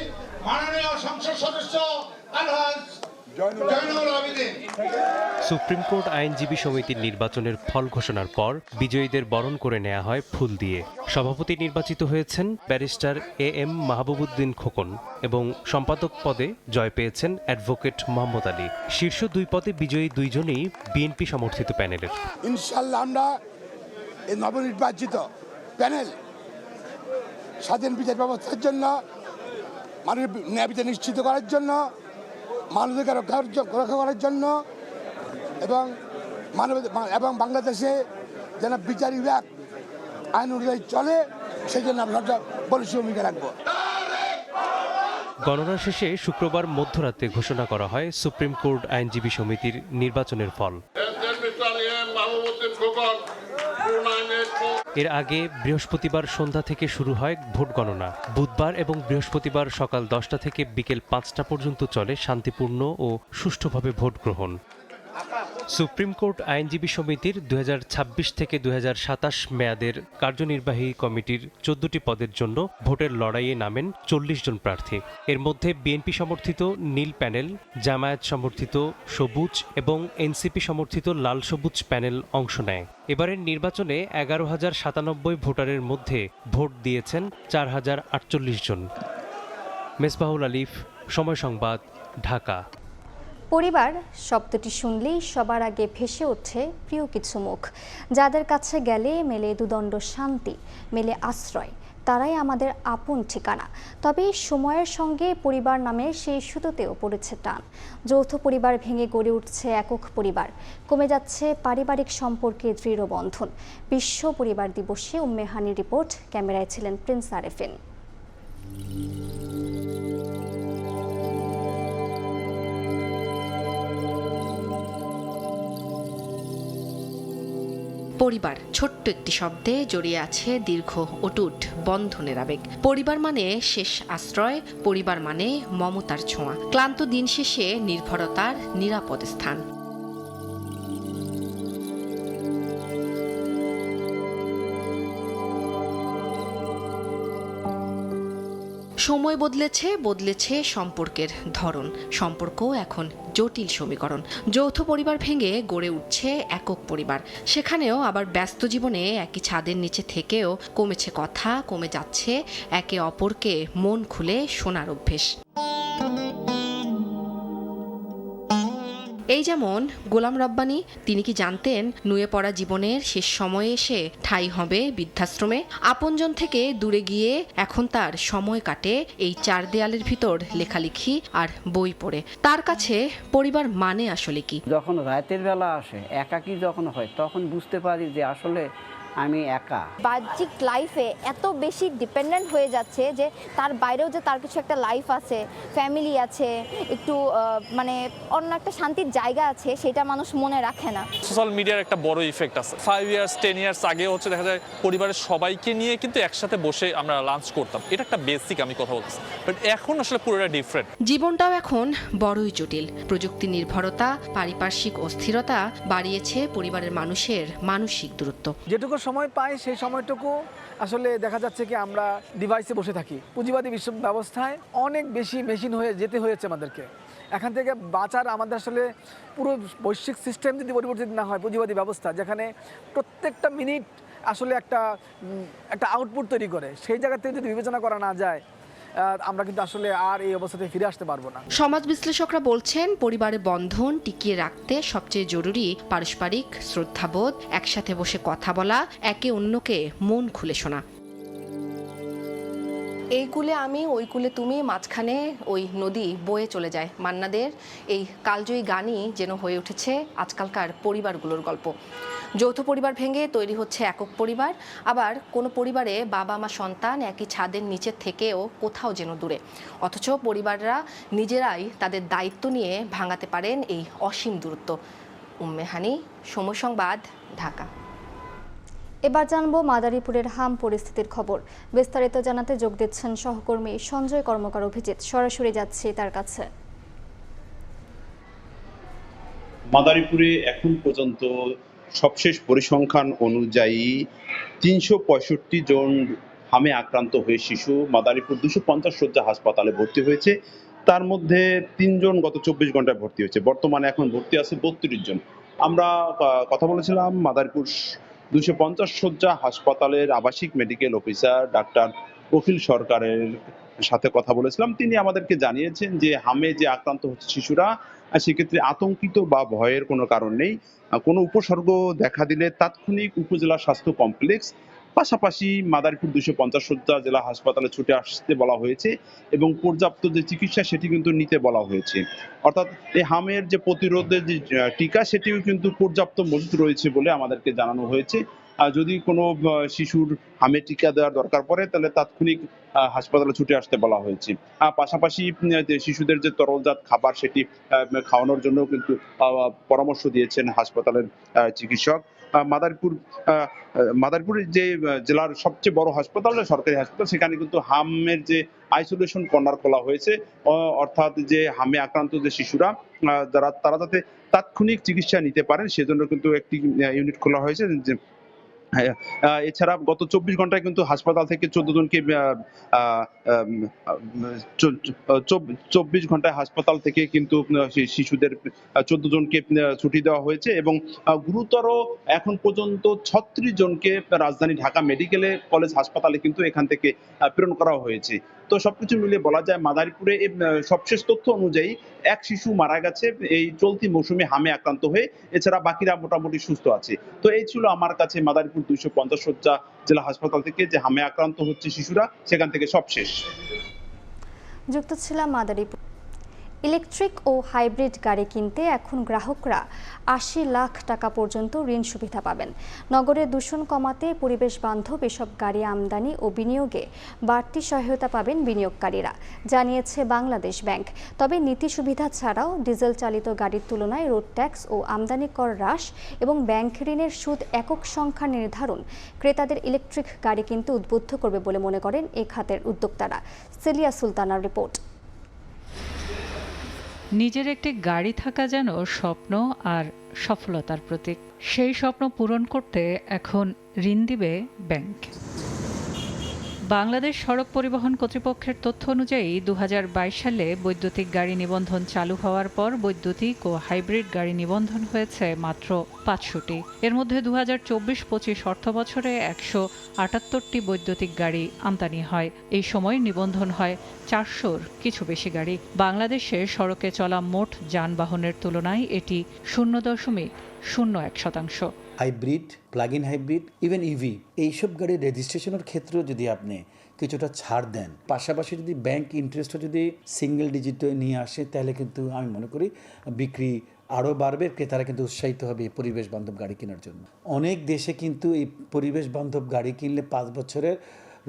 S22: মাননীয় সংসদ সদস্য আলহাজ
S3: সুপ্রিম কোর্ট আইনজীবী সমিতির নির্বাচনের ফল ঘোষণার পর বিজয়ীদের বরণ করে নেওয়া হয় ফুল দিয়ে। সভাপতি নির্বাচিত হয়েছেন ব্যারিস্টার AM মাহবুবুদ্দিন খোকন এবং সম্পাদক পদে জয় পেয়েছেন অ্যাডভোকেট মোহাম্মদ আলী। শীর্ষ 2 পদে বিজয়ী 2 জনই বিএনপি সমর্থিত প্যানেলের।
S22: ইনশাআল্লাহ আমরা এই নবনির্বাচিত প্যানেল স্বাধীন বিচার ব্যবস্থার জন্য, মানুষের ন্যায় বিচার নিশ্চিত করার জন্য, মানবাধিকার রক্ষা করার জন্য এবং বাংলাদেশে যেন বিচার বিভাগ আইন অনুযায়ী চলে, সেই জন্য আমরা বলিষ্ঠ ভূমিকা রাখবো।
S3: গণনা শেষে শুক্রবার মধ্যরাতে ঘোষণা করা হয় সুপ্রিম কোর্ট আইনজীবী সমিতির নির্বাচনের ফল। এর আগে বৃহস্পতিবার সন্ধ্যা থেকে শুরু হয় ভোট গণনা। বুধবার এবং বৃহস্পতিবার সকাল 10টা থেকে বিকেল 5টা পর্যন্ত চলে শান্তিপূর্ণ ও সুষ্ঠুভাবে ভোট গ্রহণ। সুপ্রিম কোর্ট আইনজীবী সমিতির 2026 থেকে 2027 মেয়াদের কার্যনির্বাহী কমিটির 14টি পদের জন্য ভোটের লড়াইয়ে নামেন 40 জন প্রার্থী। এর মধ্যে বিএনপি সমর্থিত নীল প্যানেল, জামায়াত সমর্থিত সবুজ এবং এনসিপি সমর্থিত লাল সবুজ প্যানেল অংশ নেয়। এবারের নির্বাচনে 11,097 ভোটারের মধ্যে ভোট দিয়েছেন 4,048 জন। মেসবাহুল আলিফ, সময় সংবাদ, ঢাকা।
S1: পরিবার শব্দটি শুনলেই সবার আগে ভেসে ওঠে প্রিয় কিছু মুখ, যাদের কাছে গেলে মেলে দুদণ্ড শান্তি, মেলে আশ্রয়, তারাই আমাদের আপন ঠিকানা। তবে সময়ের সঙ্গে পরিবার নামের সেই সুতোতেও পড়েছে টান। যৌথ পরিবার ভেঙে গড়ে উঠছে একক পরিবার, কমে যাচ্ছে পারিবারিক সম্পর্কের দৃঢ় বন্ধন। বিশ্ব পরিবার দিবসে উম্মে হানির রিপোর্ট, ক্যামেরায় ছিলেন প্রিন্স আরেফিন।
S23: পরিবার ছোট্ট একটি শব্দে জড়িয়ে আছে দীর্ঘ অটুট বন্ধনের আবেগ। পরিবার মানে শেষ আশ্রয়, পরিবার মানে মমতার ছোঁয়া, ক্লান্ত দিন শেষে নির্ভরতার নিরাপদ স্থান। সময় বদলেছে সম্পর্কের ধরন। সম্পর্কও এখন জটিল সমীকরণ। যৌথ পরিবার ভেঙে গড়ে উঠছে একক পরিবার। সেখানেও আবার ব্যস্ত জীবনে একই ছাদের নিচে থেকেও কমেছে কথা, কমে যাচ্ছে একে অপরকে মন খুলে শোনার অভ্যেস। এই যেমন গোলাম রব্বানী, তিনি কি জানতেন নুয়ে পড়া জীবনের শেষ সময়ে এসে ঠাঁই হবে বৃদ্ধাশ্রমে? আপনজন থেকে দূরে গিয়ে এখন তার সময় কাটে এই 4 দেয়ালের ভিতর লেখালেখি আর বই পড়ে। তার কাছে পরিবার মানে আসলে কি?
S24: যখন রাতের বেলা আসে, একাকী যখন হয়, তখন বুঝতে পারি যে আসলে আমি একা।
S25: বাহ্যিক লাইফে এত বেশি ডিপেন্ডেন্ট হয়ে যাচ্ছে যে তার বাইরেও যে তার কিছু একটা লাইফ আছে, ফ্যামিলি আছে, একটু মানে অন্য একটা শান্তির জায়গা আছে, সেটা মানুষ মনে রাখে না।
S26: সোশ্যাল মিডিয়ার একটা বড় ইফেক্ট আছে। 5 ইয়ার্স 10 ইয়ার্স আগে হচ্ছে দেখা যায় পরিবারের সবাইকে নিয়ে কিন্তু একসাথে বসে আমরা লাঞ্চ করতাম, এটা একটা বেসিক আমি কথা বলতেছি। বাট এখন আসলে পুরোটা ডিফারেন্ট।
S23: জীবনটাও এখন বড়ই জটিল। প্রযুক্তি নির্ভরতা, পারিপার্শ্বিক অস্থিরতা বাড়িয়েছে পরিবারের মানুষের মানসিক দূরত্ব।
S27: যেটুকু সময় পাই সেই সময়টুকু আসলে দেখা যাচ্ছে কি আমরা ডিভাইসে বসে থাকি। পুঁজিবাদী বিশ্ব ব্যবস্থায় অনেক বেশি মেশিন হয়ে যেতে হয়েছে আমাদেরকে। এখান থেকে বাঁচার আমাদের আসলে পুরো বৈশ্বিক সিস্টেম যদি পরিবর্তিত না হয়, পুঁজিবাদী ব্যবস্থা যেখানে প্রত্যেকটা মিনিট আসলে একটা আউটপুট তৈরি করে, সেই জায়গা থেকে যদি বিবেচনা করা না যায়, আমরা কিন্তু আসলে আর এই অবস্থাতে ফিরে আসতে পারবো না।
S23: সমাজ বিশ্লেষকরা বলছেন পরিবারের বন্ধন টিকিয়ে রাখতে সবচেয়ে জরুরি পারস্পরিক শ্রদ্ধাবোধ, একসাথে বসে কথা বলা, একে অন্যকে মন খুলে শোনা। এই কূলে আমি, ওই কূলে তুমি, মাঝখানে ওই নদী বয়ে চলে যায়। মান্নাদের এই কালজয়ী গানই যেন হয়ে উঠেছে আজকালকার পরিবারগুলোর গল্প। যৌথ পরিবার ভেঙে তৈরি হচ্ছে একক পরিবার, আবার কোনো পরিবারে বাবা মা সন্তান একই ছাদের নিচে থেকেও কোথাও যেন দূরে। অথচ পরিবাররা নিজেরাই তাদের দায়িত্ব নিয়ে ভাঙাতে পারেন এই অসীম দূরত্ব। উম্মে হানি, সময় সংবাদ, ঢাকা।
S1: এবার জানবো মাদারীপুরের হাম পরিস্থিতির খবর। বিস্তারিত জানাতে যোগ দিচ্ছেন সহকর্মী সঞ্জয় কর্মকার অভিজিৎ। সরাসরি যাচ্ছি তার কাছে।
S28: মাদারীপুরে এখন পর্যন্ত সবশেষ পরিসংখ্যান অনুযায়ী 365 জন হামে আক্রান্ত হয়ে শিশু মাদারীপুর 250 শয্যা হাসপাতালে ভর্তি হয়েছে। তার মধ্যে 3 জন গত 24 ঘন্টায় ভর্তি হয়েছে। বর্তমানে এখন ভর্তি আছে 32 জন। আমরা কথা বলেছিলাম মাদারীপুর 250 শয্যা হাসপাতালের আবাসিক মেডিকেল অফিসার ডাক্তার অখিল সরকারের সাথে কথা বলেছিলাম। তিনি আমাদেরকে জানিয়েছেন যে হামে যে আক্রান্ত হচ্ছে শিশুরা, সেক্ষেত্রে আতঙ্কিত বা ভয়ের কোনো কারণ নেই। কোনো উপসর্গ দেখা দিলে তাৎক্ষণিক উপজেলা স্বাস্থ্য কমপ্লেক্স, পাশাপাশি মাদারীপুর 250 শয্যা জেলা হাসপাতালে ছুটে আসতে বলা হয়েছে এবং পর্যাপ্ত যে চিকিৎসা সেটি কিন্তু নিতে বলা হয়েছে। অর্থাৎ এই হামের যে প্রতিরোধের যে টিকা সেটিও কিন্তু পর্যাপ্ত মজুত রয়েছে বলে আমাদেরকে জানানো হয়েছে। যদি কোনো শিশুর হামের টিকা দেওয়ার দরকার পড়ে তাহলে তাৎক্ষণিক হাসপাতালে ছুটে আসতে বলা হয়েছে। পাশাপাশি শিশুদের যে তরলজাত খাবার সেটি খাওয়ানোর জন্য কিন্তু পরামর্শ দিয়েছেন হাসপাতালের চিকিৎসক। মাদারীপুরের যে জেলার সবচেয়ে বড় হাসপাতাল, সরকারি হাসপাতাল, সেখানে কিন্তু হামের যে আইসোলেশন কর্নার খোলা হয়েছে, অর্থাৎ যে হামে আক্রান্ত যে শিশুরা তারা যাতে তাৎক্ষণিক চিকিৎসা নিতে পারেন সেজন্য কিন্তু একটি ইউনিট খোলা হয়েছে। এছাড়া গত 24 ঘন্টায় কিন্তু হাসপাতাল থেকে 14 জনকে 24 ঘন্টায় হাসপাতাল থেকে কিন্তু শিশুদের 14 জনকে ছুটি দেওয়া হয়েছে এবং গুরুতর এখন পর্যন্ত 36 জনকে রাজধানী ঢাকা মেডিকেল কলেজ হাসপাতালে কিন্তু এখান থেকে প্রেরণ করা হয়েছে। তো সবকিছু মিলিয়ে বলা যায় মাদারীপুরে সবশেষ তথ্য অনুযায়ী এক শিশু মারা গেছে এই চলতি মৌসুমে হামে আক্রান্ত হয়ে, এছাড়া বাকিরা মোটামুটি সুস্থ আছে। তো এই ছিল আমার কাছে মাদারীপুর 250 শয্যা জেলা হাসপাতাল থেকে যে হামে আক্রান্ত হচ্ছে শিশুরা, সেখান থেকে সব শেষ।
S1: যুক্ত ছিলাম মাদারীপুর। ইলেকট্রিক ও হাইব্রিড গাড়ি কিনতে এখন গ্রাহকরা 80 লাখ টাকা পর্যন্ত ঋণ সুবিধা পাবেন। নগরের দূষণ কমাতে পরিবেশ বান্ধব এসব গাড়ি আমদানি ও বিনিয়োগে বাড়তি সহায়তা পাবেন বিনিয়োগকারীরা, জানিয়েছে বাংলাদেশ ব্যাংক। তবে নীতি সুবিধা ছাড়াও ডিজেল চালিত গাড়ির তুলনায় রোড ট্যাক্স ও আমদানি কর হ্রাস এবং ব্যাংক ঋণের সুদ একক সংখ্যা নির্ধারণ ক্রেতাদের ইলেকট্রিক গাড়ি কিনতে উদ্বুদ্ধ করবে বলে মনে করেন এ খাতের উদ্যোক্তারা। সেলিয়া সুলতানার রিপোর্ট।
S2: নিজের একটি গাড়ি থাকা যেন স্বপ্ন আর সফলতার প্রতীক। সেই স্বপ্ন পূরণ করতে এখন ঋণ দিবে ব্যাংক। বাংলাদেশ সড়ক পরিবহন কর্তৃপক্ষের তথ্য অনুযায়ী 2022 সালে বৈদ্যুতিক গাড়ি নিবন্ধন চালু হওয়ার পর বৈদ্যুতিক ও হাইব্রিড গাড়ি নিবন্ধন হয়েছে মাত্র 500টি। এর মধ্যে 2024-25 অর্থবছরে 178টি বৈদ্যুতিক গাড়ি আমদানি হয়। এই সময় নিবন্ধন হয় 400-র কিছু বেশি গাড়ি। বাংলাদেশে সড়কে চলা মোট যানবাহনের তুলনায় এটি 0.01%।
S4: Hybrid, plug in hybrid, even EV, এইসব গাড়ির রেজিস্ট্রেশনের ক্ষেত্রেও যদি আপনি কিছুটা ছাড় দেন, পাশাপাশি যদি ব্যাংক ইন্টারেস্টও যদি সিঙ্গেল ডিজিটে নিয়ে আসে, তাহলে কিন্তু আমি মনে করি বিক্রি আরও বাড়বে, ক্রেতারা কিন্তু উৎসাহিত হবে এই পরিবেশ বান্ধব গাড়ি কেনার জন্য। অনেক দেশে কিন্তু এই পরিবেশ বান্ধব গাড়ি কিনলে 5 বছরের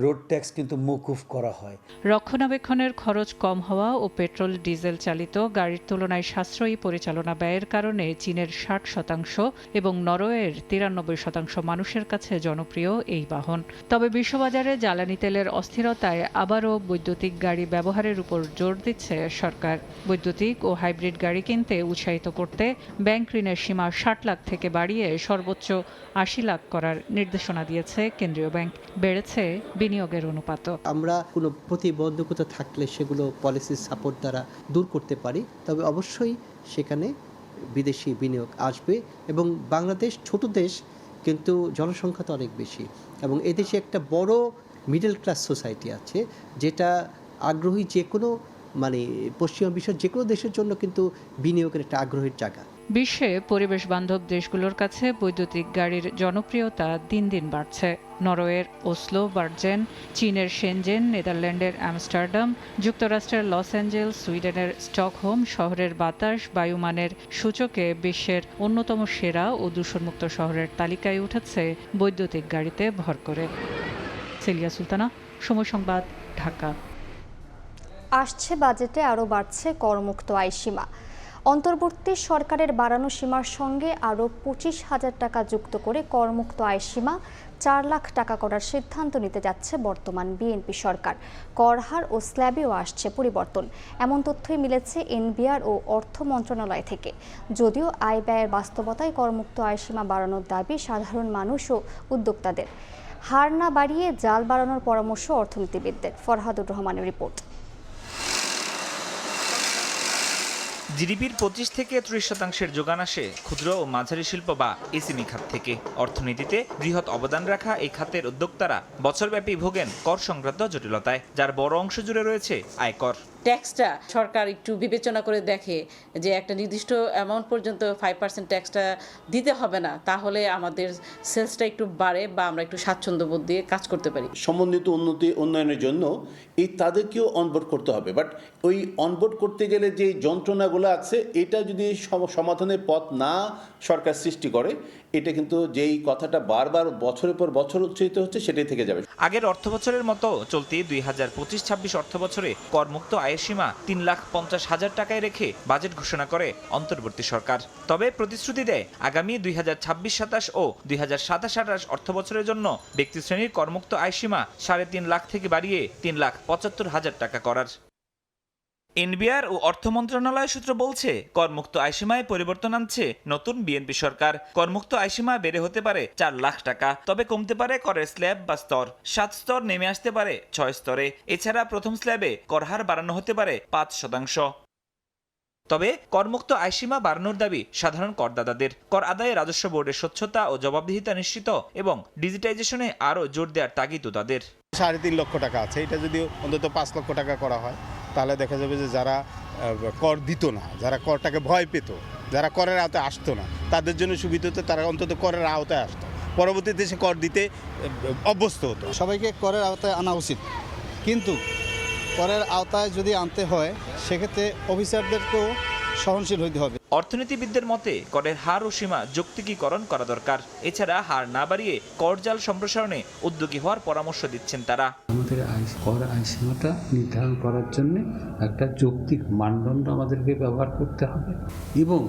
S4: রোড ট্যাক্স কিন্তু মওকুফ করা হয়।
S2: রক্ষণাবেক্ষণের খরচ কম হওয়া ও পেট্রোল ডিজেল চালিত গাড়ির তুলনায় সাশ্রয়ী পরিচালনা ব্যয়ের কারণে চীনের 60% এবং নরওয়ের 93% মানুষের কাছে জনপ্রিয় এই বাহন। তবে বিশ্ববাজারে জ্বালানি তেলের অস্থিরতায় আবারও বৈদ্যুতিক গাড়ি ব্যবহারের উপর জোর দিচ্ছে সরকার। বৈদ্যুতিক ও হাইব্রিড গাড়ি কিনতে উৎসাহিত করতে ব্যাংক ঋণের সীমা 60 লাখ থেকে বাড়িয়ে সর্বোচ্চ 80 লাখ করার নির্দেশনা দিয়েছে কেন্দ্রীয় ব্যাংক। বেড়েছে বিনিয়োগের অনুপাত।
S5: আমরা কোনো প্রতিবন্ধকতা থাকলে সেগুলো পলিসি সাপোর্ট দ্বারা দূর করতে পারি, তবে অবশ্যই সেখানে বিদেশি বিনিয়োগ আসবে। এবং বাংলাদেশ ছোট দেশ, কিন্তু জনসংখ্যা তো অনেক বেশি এবং এদেশে একটা বড় মিডল ক্লাস সোসাইটি আছে, যেটা আগ্রহী যে কোনো পশ্চিমা বিশ্বের যে কোনো দেশের জন্য কিন্তু বিনিয়োগের একটা আগ্রহের জায়গা।
S2: বিশ্বে পরিবেশ বান্ধব দেশগুলোর কাছে বৈদ্যুতিক গাড়ির জনপ্রিয়তা দিন দিন বাড়ছে। নরওয়ের ওসলো, বার্জেন, চীনের শেনজেন, নেদারল্যান্ডের আমস্টারডাম, যুক্তরাষ্ট্রের লস অ্যাঞ্জেলস, সুইডেনের স্টকহোম শহরের বাতাস বায়ুমানের সূচকে বিশ্বের অন্যতম সেরা ও দূষণমুক্ত শহরের তালিকায় উঠেছে বৈদ্যুতিক গাড়িতে ভর করে। সেলিয়া সুলতানা, সময় সংবাদ, ঢাকা।
S1: আসছে বাজেটে আরও বাড়ছে করমুক্ত আয় সীমা। অন্তর্বর্তী সরকারের বাড়ানো সীমার সঙ্গে আরও 25,000 টাকা যুক্ত করে করমুক্ত আয় সীমা 4 লাখ টাকা করার সিদ্ধান্ত নিতে যাচ্ছে বর্তমান বিএনপি সরকার। কর হার ও স্ল্যাবেও আসছে পরিবর্তন, এমন তথ্যই মিলেছে এনবিআর ও অর্থ মন্ত্রণালয় থেকে। যদিও আয় ব্যয়ের বাস্তবতায় করমুক্ত আয় সীমা বাড়ানোর দাবি সাধারণ মানুষ ও উদ্যোক্তাদের। হার না বাড়িয়ে জাল বাড়ানোর পরামর্শ অর্থনীতিবিদদের। ফরহাদুর রহমানের রিপোর্ট।
S6: জিডিপির 25 থেকে 30% যোগান আসে ক্ষুদ্র ও মাঝারি শিল্প বা এসএমই খাত থেকে। অর্থনীতিতে বৃহৎ অবদান রাখা এই খাতের উদ্যোক্তারা বছরব্যাপী ভোগেন কর সংক্রান্ত জটিলতায়, যার বড় অংশ জুড়ে রয়েছে আয়কর।
S7: ট্যাক্সটা সরকার একটু বিবেচনা করে দেখে যে একটা নির্দিষ্ট অ্যামাউন্ট পর্যন্ত 5% ট্যাক্সটা দিতে হবে না, তাহলে আমাদের সেলসটা একটু বাড়ে বা আমরা একটু স্বাচ্ছন্দ্য বোধ দিয়ে কাজ করতে পারি।
S8: সমন্বিত উন্নয়নের জন্য এই তাদেরকেও অনবোর্ড করতে হবে, বাট ওই অনবোর্ড করতে গেলে যে যন্ত্রণাগুলো আছে এটা যদি সমাধানের পথ না সরকার সৃষ্টি করে, এটা কিন্তু যেই কথাটা বারবার বছরের পর বছর উচ্চারিত হচ্ছে সেটাই থেকে যাবে।
S6: আগের অর্থবছরের মতো চলতি 2025-26 অর্থবছরে করমুক্ত আয়ের সীমা 3,50,000 টাকায় রেখে বাজেট ঘোষণা করে অন্তর্বর্তী সরকার। তবে প্রতিশ্রুতি দেয় আগামী 2026-27 ও 2027-28 অর্থবছরের জন্য ব্যক্তি শ্রেণীর করমুক্ত আয় সীমা 3.5 লাখ থেকে বাড়িয়ে 3,75,000 টাকা করার। এনবিআর ও অর্থ মন্ত্রণালয় সূত্র বলছে, করমুক্ত আয়সীমায় পরিবর্তন আনছে নতুন বিএনপি সরকার। করমুক্ত আয়সীমা বেড়ে হতে পারে 4 লাখ টাকা, তবে কমতে পারে করের স্ল্যাব বা স্তর। 7 স্তর নেমে আসতে পারে 6 স্তরে। এছাড়া প্রথম স্ল্যাবে কর হার বাড়ানো হতে পারে 5%। তবে করমুক্ত আয়সীমা বাড়ানোর দাবি সাধারণ করদাতাদের। কর আদায়ে রাজস্ব বোর্ডের স্বচ্ছতা ও জবাবদিহিতা নিশ্চিত এবং ডিজিটাইজেশনে আরও জোর দেওয়ার তাগিদ তাদের।
S9: 3.5 লক্ষ টাকা আছে, এটা যদি অন্তত 5 লক্ষ টাকা করা হয় তাহলে দেখা যাবে যে যারা কর দিত না, যারা করটাকে ভয় পেত, যারা করের আওতায় আসতো না, তাদের জন্য সুবিধা হতো, তারা অন্তত করের আওতায় আসতো, পরবর্তীতে সে কর দিতে অভ্যস্ত হতো।
S11: সবাইকে করের আওতায় আনা উচিত, কিন্তু করের আওতায় যদি আনতে হয় সেক্ষেত্রে অফিসারদেরকেও সহনশীল হইতে হবে।
S6: অর্থনীতিবিদদের মতে করের হার ও সীমা যৌক্তিকীকরণ করা দরকার। এছাড়া হার না বাড়িয়ে করজাল সম্প্রসারণে উদ্যোগী হওয়ার পরামর্শ দিচ্ছেন তারা।
S12: আমাদের কর আয়সীমাটা নির্ধারণ করার জন্য একটা যৌক্তিক মানদণ্ড আমাদেরকে ব্যবহার করতে হবে এবং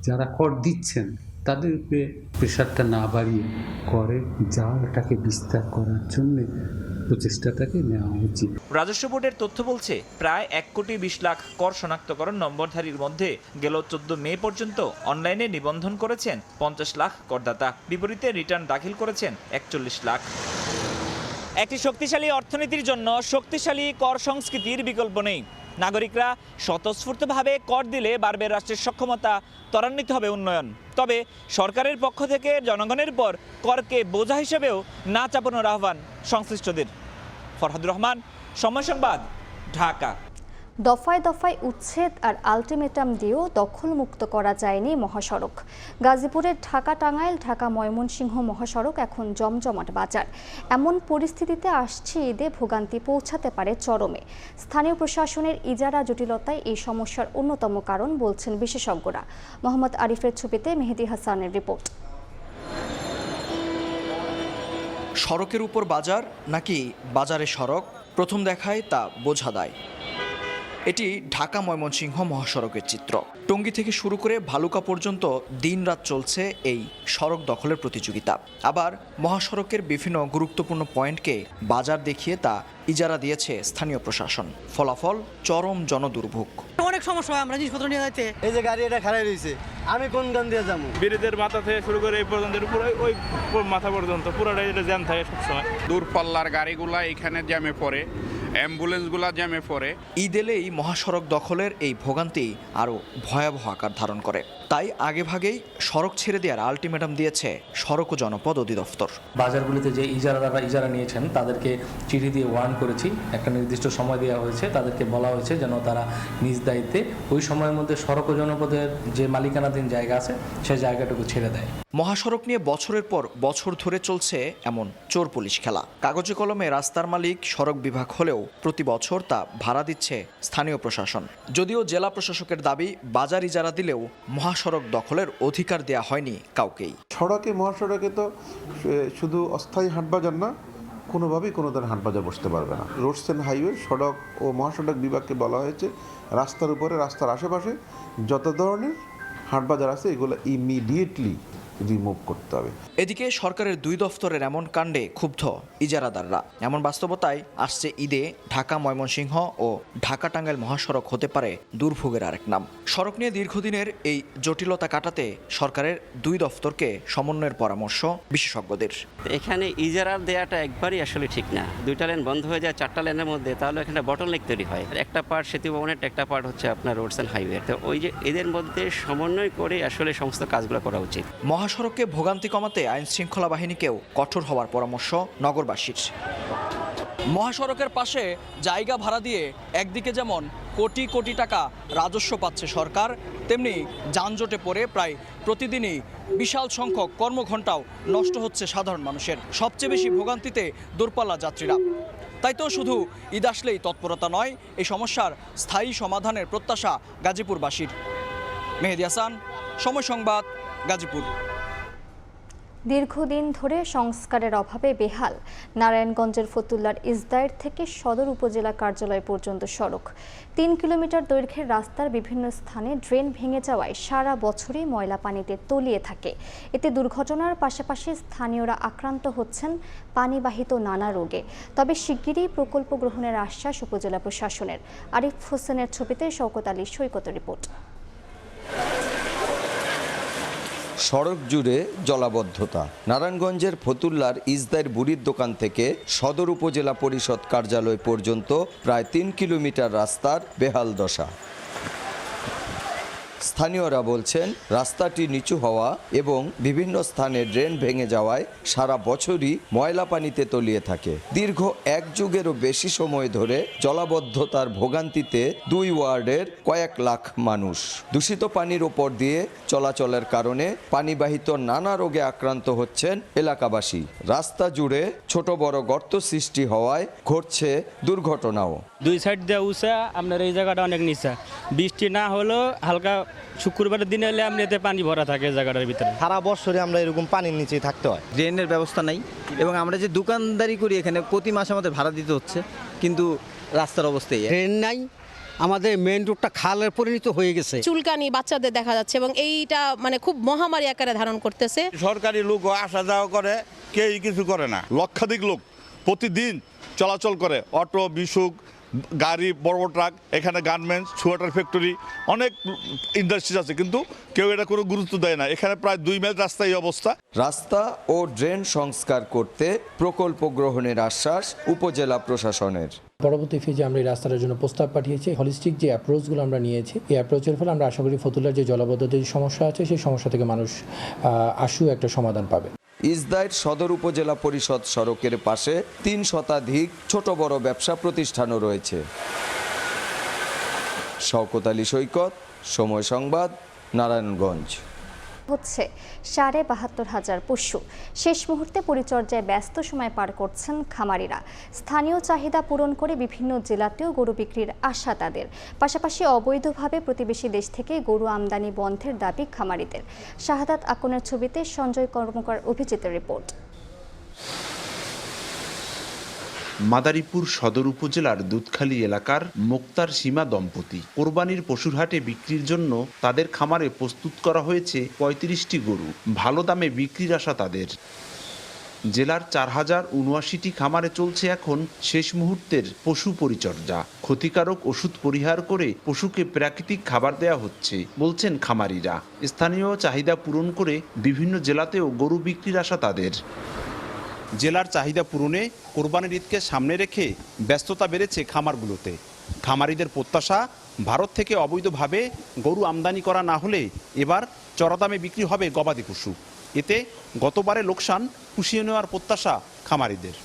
S12: যারা কর দিচ্ছেন তাদেরকে প্রেশারটা না বাড়িয়ে করের জালটাকে বিস্তার করার জন্য প্রচেষ্টাটাকে নেওয়া উচিত।
S6: রাজস্ব বোর্ডের তথ্য বলছে প্রায় 1,20,00,000 কর শনাক্তকরণ নম্বরধারীর মধ্যে গেল 14 মে পর্যন্ত অনলাইনে নিবন্ধন করেছেন 50 লাখ করদাতা। বিপরীতে রিটার্ন দাখিল করেছেন 41 লাখ। একটি শক্তিশালী অর্থনীতির জন্য শক্তিশালী কর সংস্কৃতির বিকল্প নেই। নাগরিকরা স্বতঃস্ফূর্তভাবে কর দিলে বাড়বে রাষ্ট্রের সক্ষমতা, ত্বরান্বিত হবে উন্নয়ন। তবে সরকারের পক্ষ থেকে জনগণের উপর করকে বোঝা হিসেবেও না চাপানোর আহ্বান সংশ্লিষ্টদের। ফরহাদুর রহমান, সময় সংবাদ, ঢাকা।
S1: দফায় দফায় উচ্ছেদ আর আলটিমেটাম দিয়েও দখলমুক্ত করা যায়নি মহাসড়ক। গাজীপুরের ঢাকা টাঙ্গাইল, ঢাকা ময়মনসিংহ মহাসড়ক এখন জমজমাট বাজার। এমন পরিস্থিতিতে আসছে ঈদে ভোগান্তি পৌঁছাতে পারে চরমে। স্থানীয় প্রশাসনের ইজারা জটিলতায় এই সমস্যার অন্যতম কারণ বলছেন বিশেষজ্ঞরা। মোহাম্মদ আরিফের ছবিতে মেহেদি হাসানের রিপোর্ট।
S13: সড়কের উপর বাজার নাকি বাজারে সড়ক, প্রথম দেখায় তা বোঝা দায়। এটি ঢাকা ময়মনসিংহ মহাসড়কের চিত্র। টঙ্গী থেকে শুরু করে ভালুকা পর্যন্ত দিনরাত চলছে এই সড়ক দখলের প্রতিযোগিতা। আবার মহাসড়কের বিভিন্ন গুরুত্বপূর্ণ পয়েন্টকে বাজার দেখিয়ে তা ইজারা দিয়েছে স্থানীয় প্রশাসন। ফলাফল চরম জনদুর্ভোগ।
S14: অনেক সমস্যা হয়, আমরা জিনিসপত্র নিয়ে যাইতে
S29: এই যে গাড়ি এটা খারাপ রয়েছে, আমি কোন গান দিয়ে যাবো?
S30: ব্রিজের মাথা থেকে শুরু করে এই পর্যন্ত ওই মাথা পর্যন্ত পুরোটাই জ্যাম থাকে সবসময়।
S31: দূরপাল্লার গাড়িগুলা এখানে জ্যামে পড়ে, অ্যাম্বুলেন্সগুলা জ্যামে পড়ে।
S13: ঈদ এলেই মহাসড়ক দখলের এই ভোগান্তি আরও ভয়াবহ আকার ধারণ করে। তাই আগেভাগেই সড়ক ছেড়ে দেওয়ার আলটিমেটাম দিয়েছে সড়ক ও জনপদ অধিদপ্তর।
S16: বাজারগুলিতে যে ইজারাদাররা ইজারা নিয়েছেন তাদেরকে চিঠি দিয়ে ওয়ার্ন করেছি, একটা নির্দিষ্ট সময় দেওয়া হয়েছে, তাদেরকে বলা হয়েছে যেন তারা নিজ দায়িত্বে ওই সময়ের মধ্যে সড়ক ও জনপদের যে মালিকানাধীন জায়গা আছে সেই জায়গাটুকু ছেড়ে দেয়।
S13: মহাসড়ক নিয়ে বছরের পর বছর ধরে চলছে এমন চোর পুলিশ খেলা। কাগজে কলমে রাস্তার মালিক সড়ক বিভাগ হলেও প্রতি বছর তা ভাড়া দিচ্ছে স্থানীয় প্রশাসন। যদিও জেলা প্রশাসকের দাবি বাজার ইজারা দিলেও মহাসড়ক দখলের অধিকার দেয়া হয়নি কাউকেই।
S32: সড়কে মহাসড়কে তো শুধু অস্থায়ী হাটবাজার না, কোনোভাবেই কোনো ধরনের হাটবাজার বসতে পারবে না। রোডস অ্যান্ড হাইওয়ে, সড়ক ও মহাসড়ক বিভাগকে বলা হয়েছে রাস্তার উপরে, রাস্তার আশেপাশে যত ধরনের হাটবাজার আছে এগুলো ইমিডিয়েটলি রিমুভ করতে হবে।
S13: এদিকে সরকারের 2 দফতরের এমন কাণ্ডে ক্ষুব্ধ ইজারাদাররা। এমন বাস্তবতায় আসছে ঈদে ঢাকা ময়মনসিংহ ও ঢাকা টাঙ্গাইল মহাসড়ক হতে পারে দুর্ভোগের আরেক নাম। সড়ক নিয়ে দীর্ঘদিনের এই জটিলতা কাটাতে সরকারের 2 দফতরকে সমন্বয়ের পরামর্শ বিশেষজ্ঞদের।
S3: এখানে ইজারার দেওয়াটা একবারই আসলে ঠিক না। 2টা লেন বন্ধ হয়ে যায় 4টা লেনের মধ্যে, তাহলে এখানে বটলনেক তৈরি হয়। একটা পার্ট সেতু ভবনের, একটা পার্ট হচ্ছে আপনার রোডস অ্যান্ড হাইওয়ে। তো ওই যে এদের মধ্যে সমন্বয় করে আসলে সমস্ত কাজগুলো করা উচিত।
S13: মহাসড়কে ভোগান্তি কমাতে আইন শৃঙ্খলা বাহিনীকেও কঠোর হওয়ার পরামর্শ নগরবাসীর। মহাসড়কের পাশে জায়গা ভাড়া দিয়ে একদিকে যেমন কোটি কোটি টাকা রাজস্ব পাচ্ছে সরকার, তেমনি যানজটে পড়ে প্রায় প্রতিদিনই বিশাল সংখ্যক কর্মঘণ্টাও নষ্ট হচ্ছে সাধারণ মানুষের। সবচেয়ে বেশি ভোগান্তিতে দূরপাল্লা যাত্রীরা। তাই তো শুধু ঈদ আসলেই তৎপরতা নয়, এই সমস্যার স্থায়ী সমাধানের প্রত্যাশা গাজীপুরবাসীর। মেহেদী হাসান, সময় সংবাদ, গাজীপুর।
S1: দীর্ঘদিন ধরে সংস্কারের অভাবে বেহাল নারায়ণগঞ্জের ফতুল্লার ইসদাইর থেকে সদর উপজেলা কার্যালয় পর্যন্ত সড়ক। 3 কিলোমিটার দৈর্ঘ্যের রাস্তার বিভিন্ন স্থানে ড্রেন ভেঙে যাওয়ায় সারা বছরই ময়লা পানিতে তলিয়ে থাকে। এতে দুর্ঘটনার পাশাপাশি স্থানীয়রা আক্রান্ত হচ্ছেন পানিবাহিত নানা রোগে। তবে শিগগিরই প্রকল্প গ্রহণের আশ্বাস উপজেলা প্রশাসনের। আরিফ হোসেনের ছবিতে শওকত আলী সৈকত রিপোর্ট।
S10: সড়ক জুড়ে জলাবদ্ধতা। নারায়ণগঞ্জের ফতুল্লার ইসদাইর বুড়ির দোকান থেকে সদর উপজেলা পরিষদ কার্যালয় পর্যন্ত প্রায় 3 কিলোমিটার রাস্তার বেহাল দশা। স্থানীয়রা বলছেন রাস্তাটি নিচু হওয়া এবং বিভিন্ন স্থানে ড্রেন ভেঙে যাওয়ায় সারা বছরই ময়লা পানিতে তলিয়ে থাকে। দীর্ঘ 1 যুগেরও বেশি সময় ধরে জলাবদ্ধতার ভোগান্তিতে 2 ওয়ার্ডের কয়েক লাখ মানুষ। দূষিত পানির ওপর দিয়ে চলাচলের কারণে পানিবাহিত নানা রোগে আক্রান্ত হচ্ছেন এলাকাবাসী। রাস্তা জুড়ে ছোট বড় গর্ত সৃষ্টি হওয়ায় ঘটছে দুর্ঘটনাও।
S15: 2 সাইড দিয়ে উঁচা, আপনার এই জায়গাটা অনেক নিচা। বৃষ্টি না হলেও হালকা শুক্রবারের দিনে এলে এমনিতে পানি ভরা থাকে জায়গাটার ভিতরে।
S17: সারা বছরে আমরা এরকম পানির নিচেই থাকতে হয়।
S18: ড্রেনের ব্যবস্থা নাই এবং আমরা যে দোকানদারি করি এখানে প্রতি মাসে আমাদের ভাড়া দিতে হচ্ছে, কিন্তু রাস্তার অবস্থায়
S14: ড্রেন নাই। আমাদের মেইন রোডটা খালের পরিণত হয়ে গেছে।
S23: চুলকানি বাচ্চাদের দেখা যাচ্ছে এবং এইটা মানে খুব মহামারী আকারে ধারণ করতেছে।
S19: সরকারি লোক আসা যাওয়া করে, কেউ কিছু করে না। লক্ষাধিক লোক প্রতিদিন চলাচল করে, অটো, বিশুক, গাড়ি, বড় বড় ট্রাক। এখানে গার্মেন্টস, সোয়েটার ফ্যাক্টরি, অনেক ইন্ডাস্ট্রিজ আছে, কিন্তু কেউ এটা কোনো গুরুত্ব দেয় না। এখানে প্রায় 2 মাইল রাস্তা এই অবস্থা।
S10: রাস্তা ও ড্রেন সংস্কার করতে প্রকল্প গ্রহণের আশ্বাস উপজেলা প্রশাসনের।
S16: পরবর্তী ফেজে আমরা এই রাস্তার জন্য প্রস্তাব পাঠিয়েছি। হলিস্টিক যে অ্যাপ্রোচগুলো আমরা নিয়েছি, এই অ্যাপ্রোচের ফলে আমরা আশা করি ফতুল্লার যে জলাবদ্ধতার যে সমস্যা আছে সেই সমস্যা থেকে মানুষ আশু একটা সমাধান পাবে।
S10: ইসদাইর সদর উপজেলা পরিষদ সড়কের পাশে 3 শতাধিক ছোট বড় ব্যবসা প্রতিষ্ঠানও রয়েছে। শওকত আলী সৈকত, সময় সংবাদ, নারায়ণগঞ্জ।
S1: হচ্ছে ৭২,৫০০ পশু। শেষ মুহূর্তে পরিচর্যায় ব্যস্ত সময় পার করছেন খামারিরা। স্থানীয় চাহিদা পূরণ করে বিভিন্ন জেলাতেও গরু বিক্রির আশা তাদের। পাশাপাশি অবৈধভাবে প্রতিবেশী দেশ থেকে গরু আমদানি বন্ধের দাবি খামারিদের। শাহাদাত আকনের ছবিতে সঞ্জয় কর্মকার অভিজিতের রিপোর্ট।
S28: মাদারীপুর সদর উপজেলার দুধখালী এলাকার মোক্তার সীমা দম্পতি কোরবানির পশুর হাটে বিক্রির জন্য তাদের খামারে প্রস্তুত করা হয়েছে 35টি গরু। ভালো দামে বিক্রির আশা তাদের। জেলার 4079টি খামারে চলছে এখন শেষ মুহূর্তের পশু পরিচর্যা। ক্ষতিকারক ওষুধ পরিহার করে পশুকে প্রাকৃতিক খাবার দেয়া হচ্ছে বলছেন খামারিরা। স্থানীয় চাহিদা পূরণ করে বিভিন্ন জেলাতেও গরু বিক্রির আশা তাদের।
S20: জেলার চাহিদা পূরণে কোরবানির ঈদকে সামনে রেখে ব্যস্ততা বেড়েছে খামারগুলোতে। খামারিদের প্রত্যাশা, ভারত থেকে অবৈধভাবে গরু আমদানি করা না হলে এবার চড়া দামে বিক্রি হবে গবাদি পশু। এতে গতবারে লোকসান পুষিয়ে নেওয়ার প্রত্যাশা খামারিদের।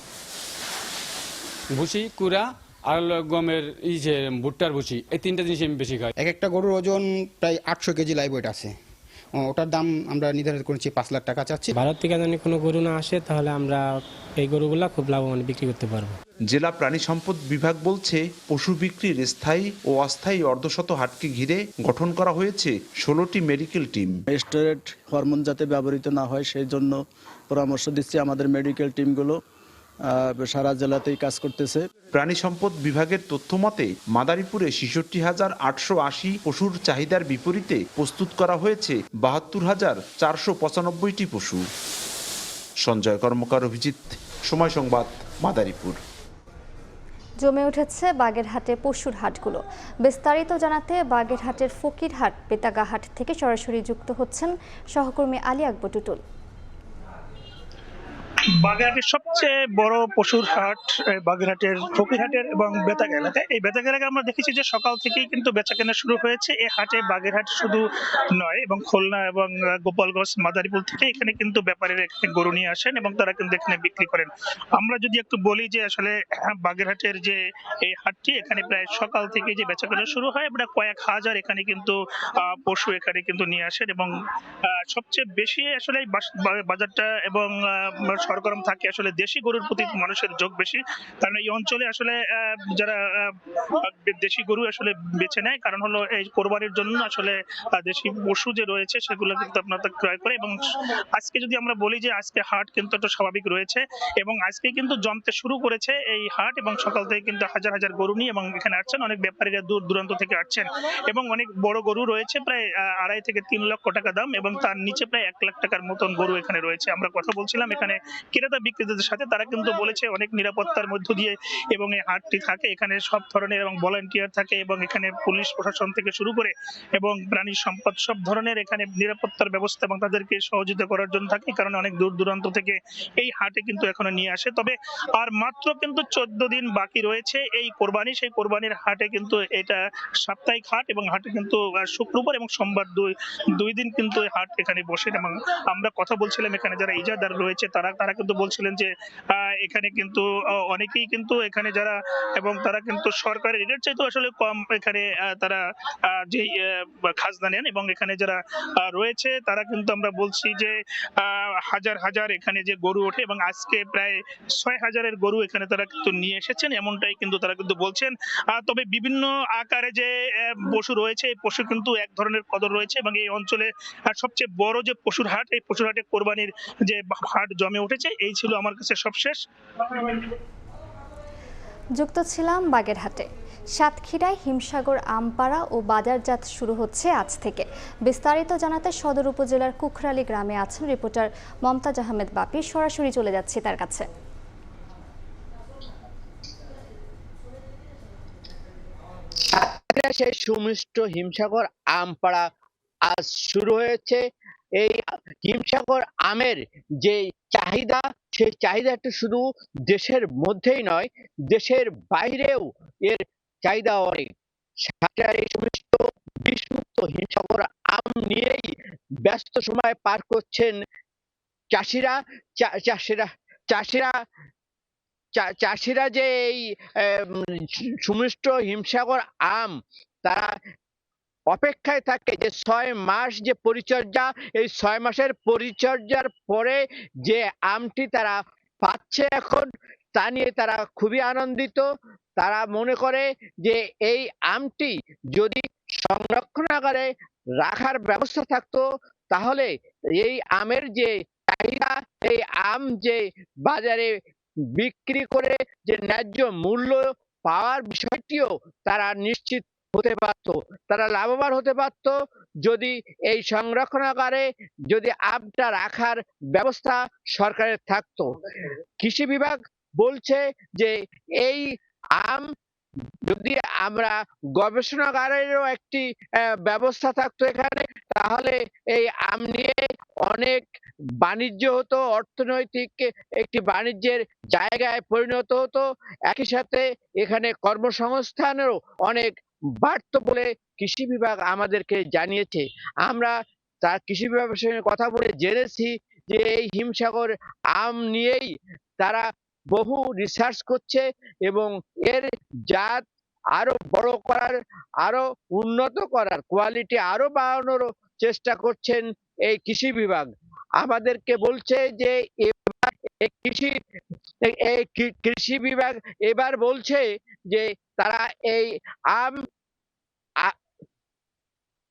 S15: ভুসি, কুড়া আর গমের এই যে ভুট্টার ভুসি, এই 3টা জিনিস আমি বেশি খাই।
S21: এক একটা গরুর ওজন প্রায় 800 কেজি লাইভ ওয়েট আছে। ওটার দাম আমরা নির্ধারিত করেছি 5 লাখ টাকা চাচ্ছি।
S15: ভারত থেকে যদি কোনো গরু না আসে তাহলে আমরা এই গরুগুলা খুব লাভবান বিক্রি করতে পারবো।
S28: জেলা প্রাণী সম্পদ বিভাগ বলছে পশু বিক্রির স্থায়ী ও অস্থায়ী অর্ধশত হাটকে ঘিরে গঠন করা হয়েছে 16টি মেডিকেল টিম।
S22: স্টেরয়েড হরমোন যাতে ব্যবহৃত না হয় সেই জন্য পরামর্শ দিচ্ছে আমাদের মেডিকেল টিমগুলো।
S2: সারা জেলাতেই কাজ করতেছে।
S20: প্রাণী সম্পদ বিভাগের তথ্য মতে মাদারীপুরে ৬৬,৮৮০ পশুর চাহিদার বিপরীতে প্রস্তুত করা হয়েছে ৭২,৪৯৫টি পশু। সঞ্জয় কর্মকার, অভিজিৎ, সময় সংবাদ, মাদারীপুর।
S1: জমে উঠেছে বাগেরহাটে পশুর হাটগুলো। বিস্তারিত জানাতে বাগেরহাটের ফকিরহাট বেতাগাহাট থেকে সরাসরি যুক্ত হচ্ছেন সহকর্মী আলী আকবর টুটুল।
S4: বাগেরহাটের সবচেয়ে বড় পশুর হাট বাগেরহাটের ফকিরহাটের এবং বেতাগা এলাকায়। এই বেতাগা এলাকায় আমরা দেখেছি যে সকাল থেকেই কিন্তু বেচাকেনা শুরু হয়েছে। এই হাটে বাগেরহাট শুধু নয় এবং খুলনা এবং গোপালগঞ্জ, মাদারীপুর থেকে এখানে কিন্তু ব্যাপারীরা এখানে গরু নিয়ে আসেন এবং তারা কিন্তু এখানে বিক্রি করেন। আমরা যদি একটু বলি যে আসলে বাগেরহাটের যে এই হাটটি, এখানে প্রায় সকাল থেকে যে বেচাকেনা শুরু হয়, প্রায় কয়েক হাজার এখানে কিন্তু পশু এখানে কিন্তু নিয়ে আসেন এবং সবচেয়ে বেশি আসলে বাজারটা এবং সরগরম থাকে আসলে দেশি গরুর প্রতি মানুষের ঝোঁক বেশি, কারণ এই অঞ্চলে আসলে যারা দেশি গরু আসলে বেছে নেয়, কারণ হলো এই কোরবানির জন্য আসলে দেশি পশু যে রয়েছে সেগুলো কিন্তু আপনারা ক্রয় করে। এবং আজকে যদি আমরা বলি যে আজকে হাট কিন্তু একটা স্বাভাবিক রয়েছে এবং আজকে কিন্তু জমতে শুরু করেছে এই হাট এবং সকাল থেকে কিন্তু হাজার হাজার গরু নিয়ে এবং এখানে আসছেন অনেক ব্যাপারীরা দূর দূরান্ত থেকে আসছেন এবং অনেক বড় গরু রয়েছে, প্রায় 2.5 থেকে 3 লক্ষ টাকা দাম এবং তার নিচে প্রায় 1 লাখ টাকার মতন গরু এখানে রয়েছে। আমরা কথা বলছিলাম এখানে ক্রেতা বিক্রেতাদের সাথে, তারা কিন্তু বলেছে অনেক নিরাপত্তার মধ্য দিয়ে এবং এই হাটটি থাকে। এখানে সব ধরনের এবং ভলান্টিয়ার থাকে এবং এখানে পুলিশ প্রশাসন থেকে শুরু করে এবং প্রাণী সম্পদ সব ধরনের এখানে নিরাপত্তার ব্যবস্থা এবং তাদেরকে সহযোগিতা করার জন্য থাকে, কারণ অনেক দূর দূরান্ত থেকে এই হাটে কিন্তু এখনো নিয়ে আসে। তবে আর মাত্র কিন্তু 14 দিন বাকি রয়েছে এই কোরবানি। সেই কোরবানির হাটে কিন্তু এটা সাপ্তাহিক হাট এবং হাটে কিন্তু শুক্রবার এবং সোমবার দুই দিন কিন্তু হাট এখানে বসেন। এবং আমরা কথা বলছিলাম এখানে যারা ইজারাদার রয়েছে তারা কিন্তু বলছিলেন যে এখানে কিন্তু অনেকেই কিন্তু এখানে যারা এবং তারা কিন্তু সরকারের রেটের চাইতেও আসলে কম এখানে তারা যে খাজনা নেন এবং এখানে যারা রয়েছে তারা কিন্তু আমরা বলছি যে হাজার হাজার এখানে যে গরু ওঠে এবং আজকে প্রায় 6,000-এর গরু এখানে তারা কিন্তু নিয়ে এসেছেন, এমনটাই কিন্তু তারা কিন্তু বলছেন। তবে বিভিন্ন আকারে যে পশু রয়েছে এই পশু কিন্তু এক ধরনের কদর রয়েছে এবং এই অঞ্চলে সবচেয়ে বড় যে পশুর হাট, এই পশুর হাটে কোরবানির যে হাট জমে উঠেছে। এই ছিল আমার কাছে সবশেষ।
S1: যুক্ত ছিলাম বাগেরহাটে। সাতক্ষীরায় হিমসাগর আমপাড়া ও বাজারজাত শুরু হচ্ছে আজ থেকে। বিস্তারিত জানাতে সদর উপজেলার কুখরালী গ্রামে আছেন রিপোর্টার মমতাজ আহমেদ বাপি। সরাসরি চলে যাচ্ছি তার কাছে।
S5: সেই সুমিষ্ট হিমসাগর আমপাড়া আজ শুরু হয়েছে। এই হিমসাগর আমের যে চাহিদা, সেই চাহিদাটা শুধু দেশের মধ্যেই নয়, দেশের বাইরেও এর চাহিদা অনেক। এই সুমিষ্ট বিষমুক্ত হিমসাগর আম নিয়েই ব্যস্ত সময় পার করছেন চাষিরা। চাষিরা যে এই সুমিষ্ট হিমসাগর আম তারা অপেক্ষায় থাকে যে 6 মাস যে পরিচর্যা, এই 6 মাসের পরিচর্যার পরে যে আমটি তারা পাচ্ছে এখন, তা নিয়ে তারা খুবই আনন্দিত। তারা মনে করে যে এই আমটি যদি সংরক্ষণাগারে রাখার ব্যবস্থা থাকতো তাহলে এই আমের যে চাহিদা, এই আম যে বাজারে বিক্রি করে যে ন্যায্য মূল্য পাওয়ার বিষয়টিও তারা নিশ্চিত হতে পারত, তারা লাভবান হতে পারত যদি এই সংরক্ষণাগারে যদি আমটা রাখার ব্যবস্থা সরকারের থাকতো। কৃষি বিভাগ বলছে যে এই আম যদি আমরা গবেষণাগারেরও একটি ব্যবস্থা থাকতো এখানে, তাহলে এই আম নিয়ে অনেক বাণিজ্য হতো, অর্থনৈতিক একটি বাণিজ্যের জায়গায় পরিণত হতো। একই সাথে এখানে কর্মসংস্থানেরও অনেক বাড়তো বলে কৃষি বিভাগ আমাদেরকে জানিয়েছে। আমরা তার কৃষি বিভাগের সঙ্গে কথা বলে জেনেছি যে এই হিমসাগর আম নিয়েই তারা বহু রিসার্চ করছে এবং এর জাত আরো বড় করার, আরো উন্নত করার, কোয়ালিটি আরো বাড়ানোর চেষ্টা করছেন এই কৃষি বিভাগ। আমাদেরকে বলছে যে এবার কৃষি বিভাগ এবার বলছে যে তারা এই আম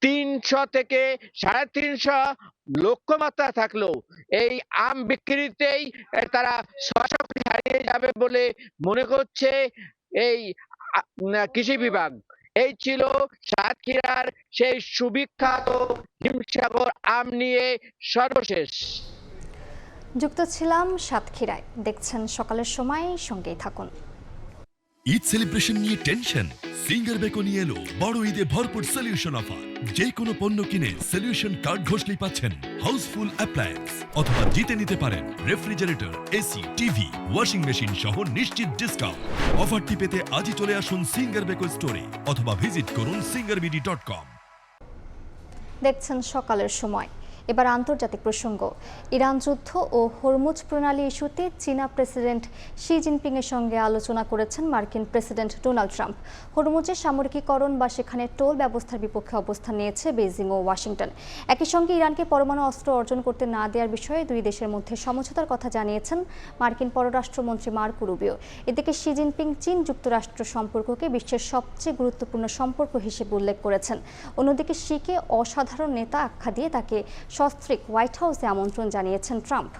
S5: 300 থেকে 350 লক্ষ্যমাত্রা থাকলেও এই আম বিক্রিতেই তারা 600 হারিয়ে যাবে বলে মনে করছে এই কৃষি বিভাগ। এই ছিল সাতক্ষীরার সেই সুবিখ্যাত হিমসাগর আম নিয়ে সর্বশেষ।
S1: যুক্ত ছিলাম সাতক্ষীরায়। দেখছেন সকালের সময়, সঙ্গেই থাকুন।
S6: ঈদ সেলিব্রেশন নিয়ে টেনশন? সিঙ্গার বেকো নিয়ে এলো বড় ঈদে ভরপুর সলিউশন অফার। যে কোনো পণ্য কিনে সলিউশন কার্ড ঘষলেই পাচ্ছেন হাউসফুল অ্যাপ্লায়েন্স, অথবা জিতে নিতে পারেন refrigerator, AC, TV, washing machine সহ নিশ্চিত ডিসকাউন্ট। অফারটি পেতে আজই চলে আসুন সিঙ্গার বেকো স্টোরে অথবা ভিজিট করুন singarBD.com।
S1: দেখছেন সকালের সময়। এবার আন্তর্জাতিক প্রসঙ্গ। ইরান যুদ্ধ ও হরমুজ প্রণালী ইস্যুতে চীনা প্রেসিডেন্ট শি জিনপিং এর সঙ্গে আলোচনা করেছেন মার্কিন প্রেসিডেন্ট ডোনাল্ড ট্রাম্প। হরমুজের সামরিকীকরণ বা সেখানে টোল ব্যবস্থার বিপক্ষে অবস্থান নিয়েছে বেইজিং ও ওয়াশিংটন। একই সঙ্গে ইরানকে পরমাণু অস্ত্র অর্জন করতে না দেওয়ার বিষয়ে দুই দেশের মধ্যে সমঝোতার কথা জানিয়েছেন মার্কিন পররাষ্ট্রমন্ত্রী মার্কো রুবিও। এদিকে শি জিনপিং চীন যুক্তরাষ্ট্র সম্পর্ককে বিশ্বের সবচেয়ে গুরুত্বপূর্ণ সম্পর্ক হিসেবে উল্লেখ করেছেন। অন্যদিকে শিকে অসাধারণ নেতা আখ্যা দিয়ে তাকে সস্ত্রীক হোয়াইট হাউসে আমন্ত্রণ জানিয়েছেন ট্রাম্প।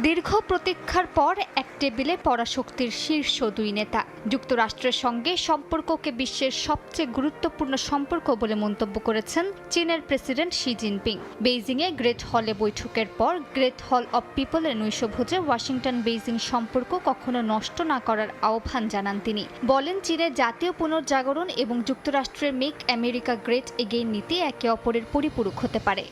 S1: দীর্ঘ প্রতীক্ষার পর এক টেবিলে পরাশক্তির শীর্ষ দুই নেতা। যুক্তরাষ্ট্রের সঙ্গে সম্পর্ককে বিশ্বের সবচেয়ে গুরুত্বপূর্ণ সম্পর্ক বলে মন্তব্য করেছেন চীনের প্রেসিডেন্ট শি জিনপিং। বেইজিংয়ে গ্রেট হলে বৈঠকের পর গ্রেট হল অব পিপলের নৈশভোজে ওয়াশিংটন বেইজিং সম্পর্ক কখনো নষ্ট না করার আহ্বান জানান তিনি। বলেন, চীনের জাতীয় পুনর্জাগরণ এবং যুক্তরাষ্ট্রের মেক আমেরিকা গ্রেট এগেইন নীতি একে অপরের পরিপূরক হতে পারে।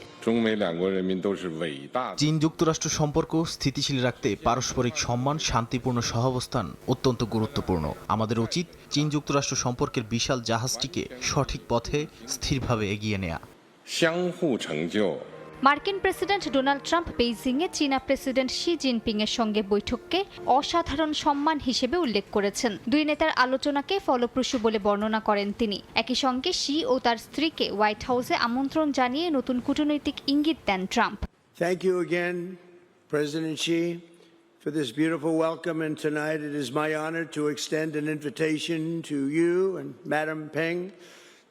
S7: চীন যুক্তরাষ্ট্র সম্পর্ক স্থিতিশীল রাখতে পারস্পরিক সম্মান, শান্তিপূর্ণ সহাবস্থান অত্যন্ত গুরুত্বপূর্ণ। আমাদের উচিত চীন যুক্তরাষ্ট্র সম্পর্কের বিশাল জাহাজটিকে সঠিক পথে স্থিরভাবে এগিয়ে নেয়া। মার্কিন প্রেসিডেন্ট ডোনাল্ড ট্রাম্প বেইজিংয়ে চীনা প্রেসিডেন্ট শি জিনপিং এর সঙ্গে বৈঠককে অসাধারণ সম্মান হিসেবে উল্লেখ করেছেন। দুই নেতার আলোচনাকে ফলপ্রসূ বলে বর্ণনা করেন তিনি। একই সঙ্গে শি ও তার স্ত্রীকে হোয়াইট হাউসে আমন্ত্রণ জানিয়ে নতুন কূটনৈতিক ইঙ্গিত দেন Trump.
S8: Thank you again, President Xi, for this beautiful welcome, and tonight it is my honor to extend an invitation to you and Madam Peng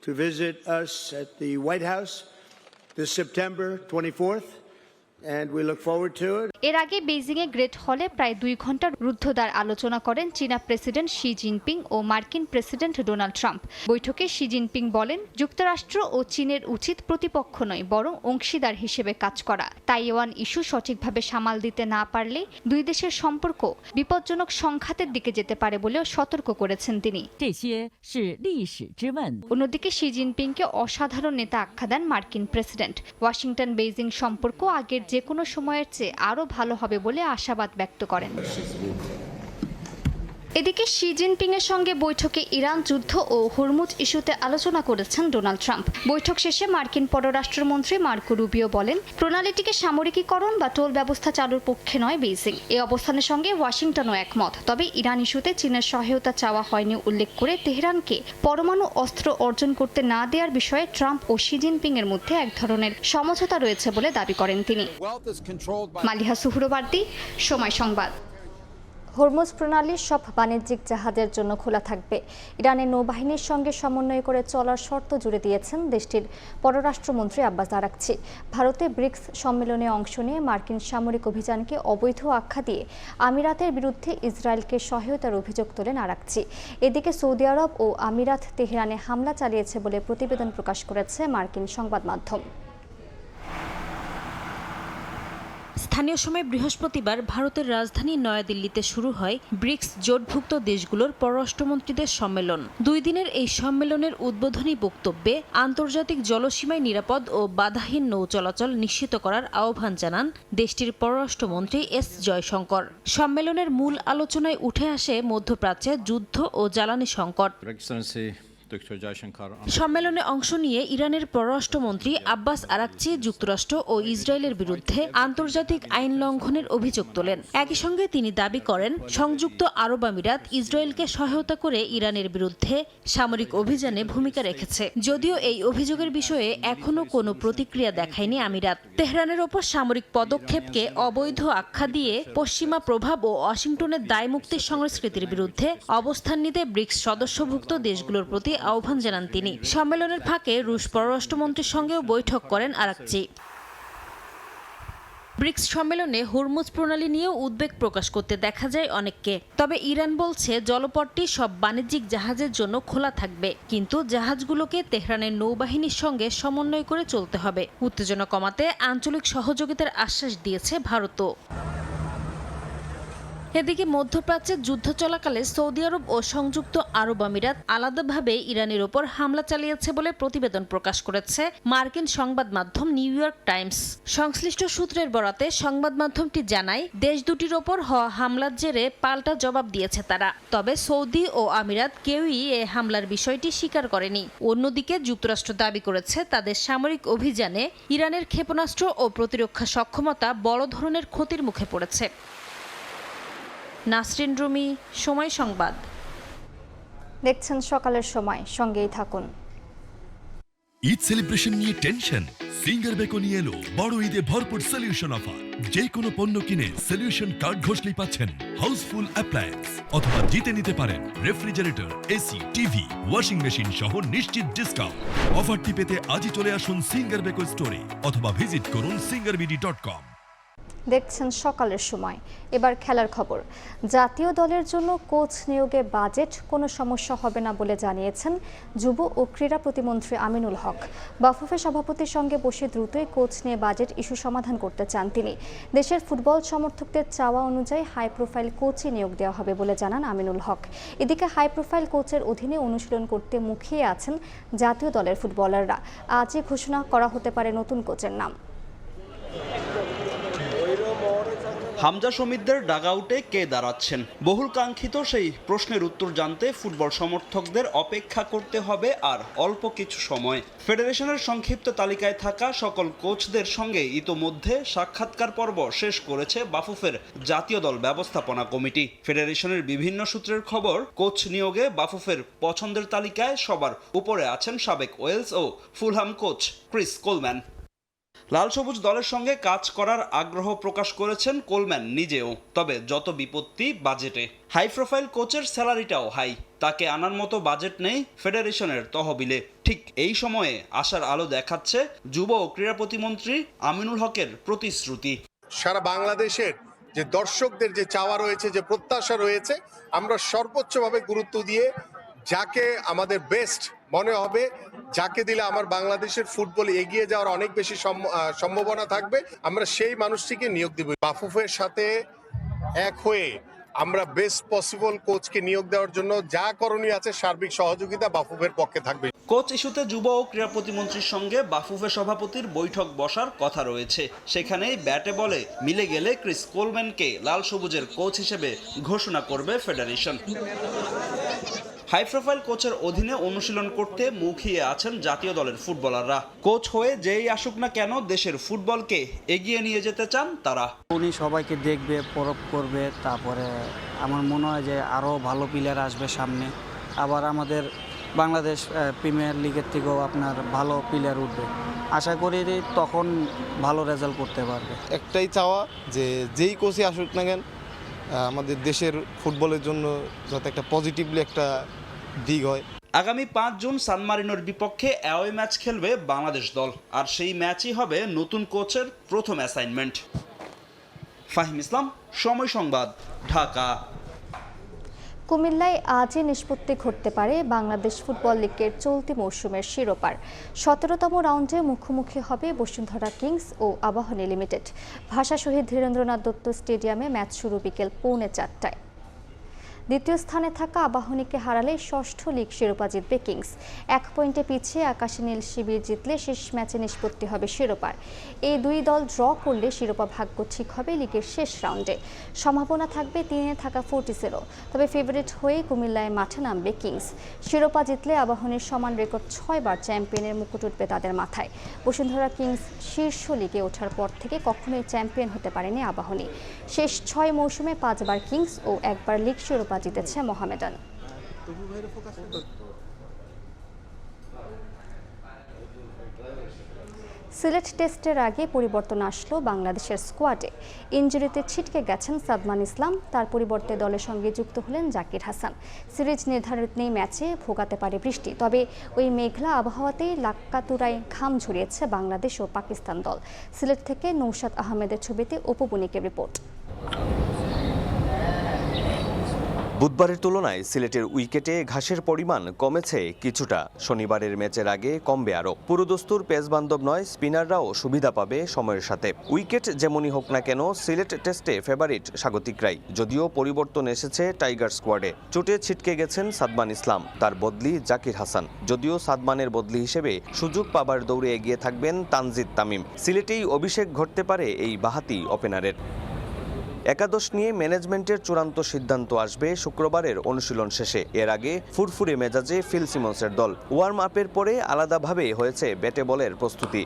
S8: to visit us at the White House this September 24th, and we look forward to it.
S1: এর আগে বেইজিংয়ে গ্রেট হলে প্রায় 2 ঘন্টার রুদ্ধদ্বার আলোচনা করেন চীনা প্রেসিডেন্ট শি জিনপিং ও মার্কিন প্রেসিডেন্ট ডোনাল্ড ট্রাম্প। বৈঠকে শি জিনপিং বলেন, যুক্তরাষ্ট্র ও চীনের উচিত প্রতিপক্ষ নয়, বরং অংশীদার হিসেবে কাজ করা। তাইওয়ান ইস্যু সঠিকভাবে সামাল দিতে না পারলে দুই দেশের সম্পর্ক বিপজ্জনক সংঘাতের দিকে যেতে পারে বলেও সতর্ক করেছেন তিনি। অন্যদিকে শি জিনপিংকে অসাধারণ নেতা আখ্যা দেন মার্কিন প্রেসিডেন্ট। ওয়াশিংটন বেইজিং সম্পর্ক আগের যে কোনো সময়ের চেয়ে আরও ভালো হবে বলে আশাবাদ ব্যক্ত করেন। এদিকে শি জিনপিং এর সঙ্গে বৈঠকে ইরান যুদ্ধ ও হরমুজ ইস্যুতে আলোচনা করেছেন ডোনাল্ড ট্রাম্প। বৈঠক শেষে মার্কিন পররাষ্ট্রমন্ত্রী মার্কো রুবিও বলেন, প্রণালীটিকে সামরিকীকরণ বা টোল ব্যবস্থা চালুর পক্ষে নয় বেইজিং। এই অবস্থানের সঙ্গে ওয়াশিংটনও একমত। তবে ইরান ইস্যুতে চীনের সহায়তা চাওয়া হয়নি উল্লেখ করে তেহরানকে পরমাণু অস্ত্র অর্জন করতে না দেওয়ার বিষয়ে ট্রাম্প ও শি জিনপিং এর মধ্যে এক ধরনের সমঝোতা রয়েছে বলে দাবি করেন তিনি। মালিহা সুহরওয়ার্দী, সময় সংবাদ। হরমুজ প্রণালী সব বাণিজ্যিক জাহাজের জন্য খোলা থাকবে। ইরানের নৌবাহিনীর সঙ্গে সমন্বয় করে চলার শর্ত জুড়ে দিয়েছেন দেশটির পররাষ্ট্রমন্ত্রী আব্বাস আরাকচি। ভারতে ব্রিক্স সম্মেলনে অংশ নিয়ে মার্কিন সামরিক অভিযানকে অবৈধ আখ্যা দিয়ে আমিরাতের বিরুদ্ধে ইসরায়েলকে সহায়তার অভিযোগ তোলেন আরাকচি। এদিকে সৌদি আরব ও আমিরাত তেহরানে হামলা চালিয়েছে বলে প্রতিবেদন প্রকাশ করেছে মার্কিন সংবাদ মাধ্যম।
S9: স্থানীয় সময় বৃহস্পতিবার ভারতের রাজধানী নয়াদিল্লিতে শুরু হয় ব্রিক্স জোটভুক্ত দেশগুলোর পররাষ্ট্রমন্ত্রীদের সম্মেলন। 2 দিনের এই সম্মেলনের উদ্বোধনী বক্তব্যে আন্তর্জাতিক জলসীমায় নিরাপদ ও বাধাহীন নৌ চলাচল নিশ্চিত করার আহ্বান জানান দেশটির পররাষ্ট্রমন্ত্রী এস জয়শঙ্কর। সম্মেলনের মূল আলোচনায় উঠে আসে মধ্যপ্রাচ্যে যুদ্ধ ও জ্বালানি সংকট। সম্মেলনে অংশ নিয়ে ইরানের পররাষ্ট্রমন্ত্রী আব্বাস আরাকচি যুক্তরাষ্ট্র ও ইসরায়েলের বিরুদ্ধে আন্তর্জাতিক আইন লঙ্ঘনের অভিযোগ তোলেন। একই সঙ্গে তিনি দাবি করেন, সংযুক্ত আরব আমিরাত ইসরায়েলকে সহায়তা করে ইরানের বিরুদ্ধে সামরিক অভিযানে ভূমিকা রেখেছে। যদিও এই অভিযোগের বিষয়ে এখনো কোনো প্রতিক্রিয়া দেখায়নি আমিরাত। তেহরানের ওপর সামরিক পদক্ষেপকে অবৈধ আখ্যা দিয়ে পশ্চিমা প্রভাব ও ওয়াশিংটনের দায়মুক্তির সংস্কৃতির বিরুদ্ধে অবস্থান নিতে ব্রিক্স সদস্যভুক্ত দেশগুলোর প্রতি আহ্বান জানান তিনি। সম্মেলনের ফাঁকে রুশ পররাষ্ট্রমন্ত্রীর সঙ্গেও বৈঠক করেন আরাকচি। ব্রিক্স সম্মেলনে হরমুজ প্রণালী নিয়েও উদ্বেগ প্রকাশ করতে দেখা যায় অনেককে। তবে ইরান বলছে জলপথটি সব বাণিজ্যিক জাহাজের জন্য খোলা থাকবে, কিন্তু জাহাজগুলোকে তেহরানের নৌবাহিনীর সঙ্গে সমন্বয় করে চলতে হবে। উত্তেজনা কমাতে আঞ্চলিক সহযোগিতার আশ্বাস দিয়েছে ভারতও। এদিকে মধ্যপ্রাচ্যে যুদ্ধ চলাকালে সৌদি আরব ও সংযুক্ত আরব আমিরাত আলাদাভাবে ইরানের ওপর হামলা চালিয়েছে বলে প্রতিবেদন প্রকাশ করেছে মার্কিন সংবাদ মাধ্যম নিউ ইয়র্ক টাইমস। সংশ্লিষ্ট সূত্রের বরাতে সংবাদ মাধ্যমটি জানায়, দেশ দুটির ওপর হওয়া হামলার জেরে পাল্টা জবাব দিয়েছে তারা। তবে সৌদি ও আমিরাত কেউই এ হামলার বিষয়টি স্বীকার করেনি। অন্যদিকে যুক্তরাষ্ট্র দাবি করেছে তাদের সামরিক অভিযানে ইরানের ক্ষেপণাস্ত্র ও প্রতিরক্ষা সক্ষমতা বড় ধরনের ক্ষতির মুখে পড়েছে। নাসরিন রুমি, সময় সংবাদ।
S1: দেখছেন সকালের সময়, সঙ্গেই থাকুন।
S6: ঈদ সেলিব্রেশন নিয়ে টেনশন? সিঙ্গার বেকো নিয়ে এলো বড় ঈদে ভরপুর সলিউশন অফার। যে কোনো পণ্য কিনে সলিউশন কার্ড ঘষলেই পাচ্ছেন হাউসফুল অ্যাপ্লায়েন্স, অথবা জিতে নিতে পারেন refrigerator, AC, TV, washing machine সহ নিশ্চিত ডিসকাউন্ট। অফারটি পেতে আজই চলে আসুন সিঙ্গার বেকো স্টোরে অথবা ভিজিট করুন singarmidi.com।
S1: দেখছেন সকালের সময়। এবার খেলার খবর। জাতীয় দলের জন্য কোচ নিয়োগে বাজেট কোনো সমস্যা হবে না বলে জানিয়েছেন যুব ও ক্রীড়া প্রতিমন্ত্রী আমিনুল হক। বাফুফে সভাপতির সঙ্গে বসে দ্রুতই কোচ নিয়ে বাজেট ইস্যু সমাধান করতে চান তিনি। দেশের ফুটবল সমর্থকদের চাওয়া অনুযায়ী হাই প্রোফাইল কোচই নিয়োগ দেওয়া হবে বলে জানান আমিনুল হক। এদিকে হাই প্রোফাইল কোচের অধীনে অনুশীলন করতে মুখিয়ে আছেন জাতীয় দলের ফুটবলাররা। আজই ঘোষণা করা হতে পারে নতুন কোচের নাম।
S3: হামজা সমিতদের ডাগআউটে কে দাঁড়াচ্ছেন? বহুল কাঙ্ক্ষিত সেই প্রশ্নের উত্তর জানতে ফুটবল সমর্থকদের অপেক্ষা করতে হবে আর অল্প কিছু সময়। ফেডারেশনের সংক্ষিপ্ত তালিকায় থাকা সকল কোচদের সঙ্গে ইতোমধ্যে সাক্ষাৎকার পর্ব শেষ করেছে বাফুফের জাতীয় দল ব্যবস্থাপনা কমিটি। ফেডারেশনের বিভিন্ন সূত্রের খবর, কোচ নিয়োগে বাফুফের পছন্দের তালিকায় সবার উপরে আছেন সাবেক ওয়েলস ও ফুলহাম কোচ ক্রিস কোলম্যান। লাল সবুজ দলের সঙ্গে কাজ করার আগ্রহ প্রকাশ করেছেন কোলম্যান নিজেও। তবে যত বিপত্তি বাজেটে। হাই প্রোফাইল কোচের স্যালারিটাও হাই, তাকে আনার মতো বাজেট নেই ফেডারেশনের তহবিলে। ঠিক এই সময়ে আশার আলো দেখাচ্ছে যুব ও ক্রীড়া প্রতিমন্ত্রী আমিনুল হকের প্রতিশ্রুতি।
S11: সারা বাংলাদেশের যে দর্শকদের যে চাওয়া রয়েছে, যে প্রত্যাশা রয়েছে, আমরা সর্বোচ্চভাবে গুরুত্ব দিয়ে যাকে আমাদের বেস্ট মনে হবে, যাকে দিলে আমার বাংলাদেশের ফুটবল এগিয়ে যাওয়ার অনেক বেশি সম্ভাবনা থাকবে, আমরা সেই মানুষটিকে নিয়োগ দিব। বাফুফের সাথে এক হয়ে আমরা বেস্ট পসিবল কোচকে নিয়োগ দেওয়ার জন্য যা করণীয় আছে সার্বিক সহযোগিতা বাফুফের পক্ষে থাকবে।
S3: কোচ ইস্যুতে যুব ও ক্রীড়া প্রতিমন্ত্রীর সঙ্গে বাফুফে সভাপতির বৈঠক বসার কথা রয়েছে। সেখানেই ব্যাটে বলে মিলে গেলে ক্রিস কোলম্যানকে লাল সবুজের কোচ হিসেবে ঘোষণা করবে ফেডারেশন। হাই প্রোফাইল কোচের অধীনে অনুশীলন করতে মুখিয়ে আছেন জাতীয় দলের ফুটবলাররা। কোচ হয়ে যেই আসুক না কেন দেশের ফুটবলকে এগিয়ে নিয়ে যেতে চান তারা।
S12: উনি সবাইকে দেখবে, পরখ করবে, তারপরে আমার মনে হয় যে আরও ভালো প্লেয়ার আসবে সামনে। আবার আমাদের বাংলাদেশ প্রিমিয়ার লিগের থেকেও আপনার ভালো প্লেয়ার উঠবে। আশা করি তখন ভালো রেজাল্ট করতে পারবে।
S17: একটাই চাওয়া যে যেই কোচই আসুক না কেন আমাদের দেশের ফুটবলের জন্য যাতে একটা পজিটিভলি একটা দিক হয়।
S3: আগামী 5 জুন সান মারিনোর বিপক্ষে অ্যাওয়ে ম্যাচ খেলবে বাংলাদেশ দল, আর সেই ম্যাচই হবে নতুন কোচের প্রথম অ্যাসাইনমেন্ট। ফাহিম ইসলাম, সময় সংবাদ, ঢাকা।
S1: কুমিল্লায় আজই নিষ্পত্তি ঘটতে পারে বাংলাদেশ ফুটবল লিগের চলতি মৌসুমের শিরোপার। 17তম রাউন্ডে মুখোমুখি হবে বসুন্ধরা কিংস ও আবাহনী লিমিটেড। ভাষা শহীদ ধীরেন্দ্রনাথ দত্ত স্টেডিয়ামে ম্যাচ শুরু বিকেল 3:45টায়। দ্বিতীয় স্থানে থাকা আবাহনীকে হারালে ষষ্ঠ লিগ শিরোপা জিতবে কিংস। 1 পয়েন্টে পিছিয়ে আকাশী নীল শিবির জিতলে শেষ ম্যাচে নিষ্পত্তি হবে শিরোপার। এই দুই দল ড্র করলে শিরোপা ভাগ্য ঠিক হবে লিগের শেষ রাউন্ডে। সম্ভাবনা থাকবে 3-এ থাকা ফোর্টিসেরও। তবে ফেভারিট হয়ে কুমিল্লায় মাঠে নামবে কিংস। শিরোপা জিতলে আবাহনীর সমান রেকর্ড 6 বার চ্যাম্পিয়নের মুকুট উঠবে তাদের মাথায়। বসুন্ধরা কিংস শীর্ষ লিগে ওঠার পর থেকে কখনোই চ্যাম্পিয়ন হতে পারেনি আবাহনী। শেষ 6 মৌসুমে 5 বার কিংস ও 1 বার লিগ শিরোপা জিতেছে মোহামেডান। সিলেট টেস্টের আগে পরিবর্তন আসলো বাংলাদেশের স্কোয়াডে। ইনজুরিতে ছিটকে গেছেন সাদমান ইসলাম, তার পরিবর্তে দলের সঙ্গে যুক্ত হলেন জাকির হাসান। সিরিজ নির্ধারিত নেই ম্যাচে ভোগাতে পারে বৃষ্টি, তবে ওই মেঘলা আবহাওয়াতেই লাক্কাতুরায় ঘাম ঝরিয়েছে বাংলাদেশ ও পাকিস্তান দল। সিলেট থেকে নৌশাদ আহমেদের ছবিতে অপু বণিকের রিপোর্ট।
S13: বুধবারের তুলনায় সিলেটের উইকেটে ঘাসের পরিমাণ কমেছে কিছুটা। শনিবারের ম্যাচের আগে কমবে আরও। পুরোদস্তুর পেসবান্ধব নয়, স্পিনাররাও সুবিধা পাবে সময়ের সাথে। উইকেট যেমনই হোক না কেন, সিলেট টেস্টে ফেভারিট স্বাগতিকরাই, যদিও পরিবর্তন এসেছে টাইগার স্কোয়াডে। চোটে ছিটকে গেছেন সাদমান ইসলাম, তার বদলি জাকির হাসান। যদিও সাদমানের বদলি হিসেবে সুযোগ পাবার দৌড়ে এগিয়ে থাকবেন তানজিদ তামিম। সিলেটেই অভিষেক ঘটতে পারে এই বাঁহাতি ওপেনারের। একাদশ নিয়ে ম্যানেজমেন্টের চূড়ান্ত সিদ্ধান্ত আসবে শুক্রবারের অনুশীলন শেষে। এর আগে ফুরফুরে মেজাজে ফিল সিমন্সের দল। ওয়ার্ম আপের পরে আলাদাভাবে হয়েছে ব্যাটে বলের প্রস্তুতি।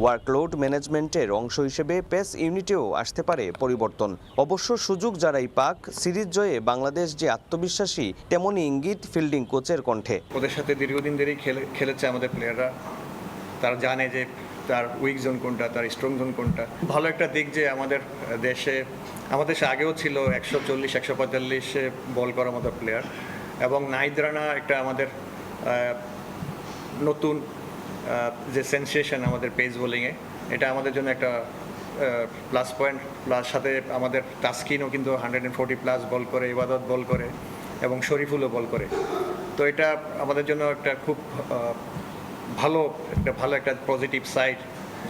S13: ওয়ার্কলোড ম্যানেজমেন্টের অংশ হিসেবে পেস ইউনিটেও আসতে পারে পরিবর্তন। অবশ্য সুযোগ যারাই পাক, সিরিজ জয়ে বাংলাদেশ যে আত্মবিশ্বাসী, তেমনই ইঙ্গিত ফিল্ডিং কোচের কণ্ঠে।
S14: ওদের সাথে দীর্ঘদিন ধরেই খেলেছে আমাদের প্লেয়াররা, তারা জানে যে তার উইক জোন কোনটা, তার স্ট্রং জোন কোনটা। ভালো একটা দিক যে আমাদের দেশে আগেও ছিল 140-145 বল করার মতো প্লেয়ার, এবং নাহিদ রানা একটা আমাদের নতুন যে সেন্সেশন আমাদের পেস বোলিংয়ে, এটা আমাদের জন্য একটা প্লাস পয়েন্ট। প্লাস সাথে আমাদের তাসকিনও কিন্তু 140+ বল করে, ইবাদত বল করে, এবং শরীফুলও বল করে। তো এটা আমাদের জন্য একটা খুব ভালো একটা পজিটিভ সাইড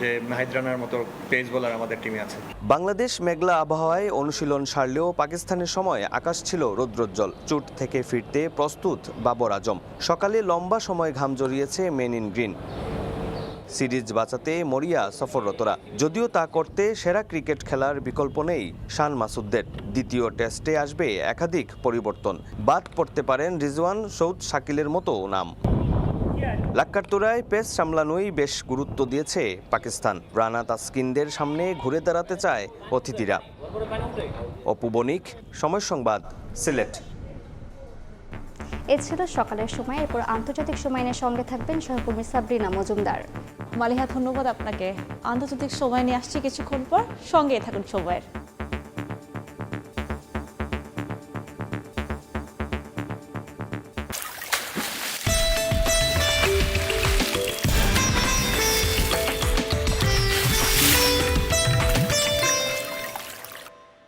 S14: যে নাহিদ রানার মতো পেস বোলার আমাদের টিমে আছে।
S13: বাংলাদেশ মেঘলা আবহাওয়ায় অনুশীলন সারলেও পাকিস্তানের সময় আকাশ ছিল রৌদ্রোজ্জ্বল। চোট থেকে ফিরতে প্রস্তুত বাবর আজম। সকালে লম্বা সময় ঘাম জড়িয়েছে মেন ইন গ্রিন। সিরিজ বাঁচাতে মরিয়া সফররতরা, যদিও তা করতে সেরা ক্রিকেট খেলার বিকল্প নেই শান মাসুদদের। দ্বিতীয় টেস্টে আসবে একাধিক পরিবর্তন। বাদ পড়তে পারেন রিজওয়ান, সৌদ, শাকিলের মতো নাম। লাক্কাতুরায় পেস সামলানোই বেশ গুরুত্ব দিয়েছে পাকিস্তান। রানা, তাসকিনদের সামনে ঘুরে দাঁড়াতে চায় অতিথিরা। অপু বণিক, সময় সংবাদ, সিলেট।
S1: এ ছিল সকালের সময়। এরপর আন্তর্জাতিক সময় নিয়ে সঙ্গে থাকবেন সহকর্মী সাবরিনা মজুমদার।
S18: মালিহা, ধন্যবাদ আপনাকে। আন্তর্জাতিক সময় নিয়ে আসছি কিছুক্ষণ পর, সঙ্গে থাকুন সময়ের।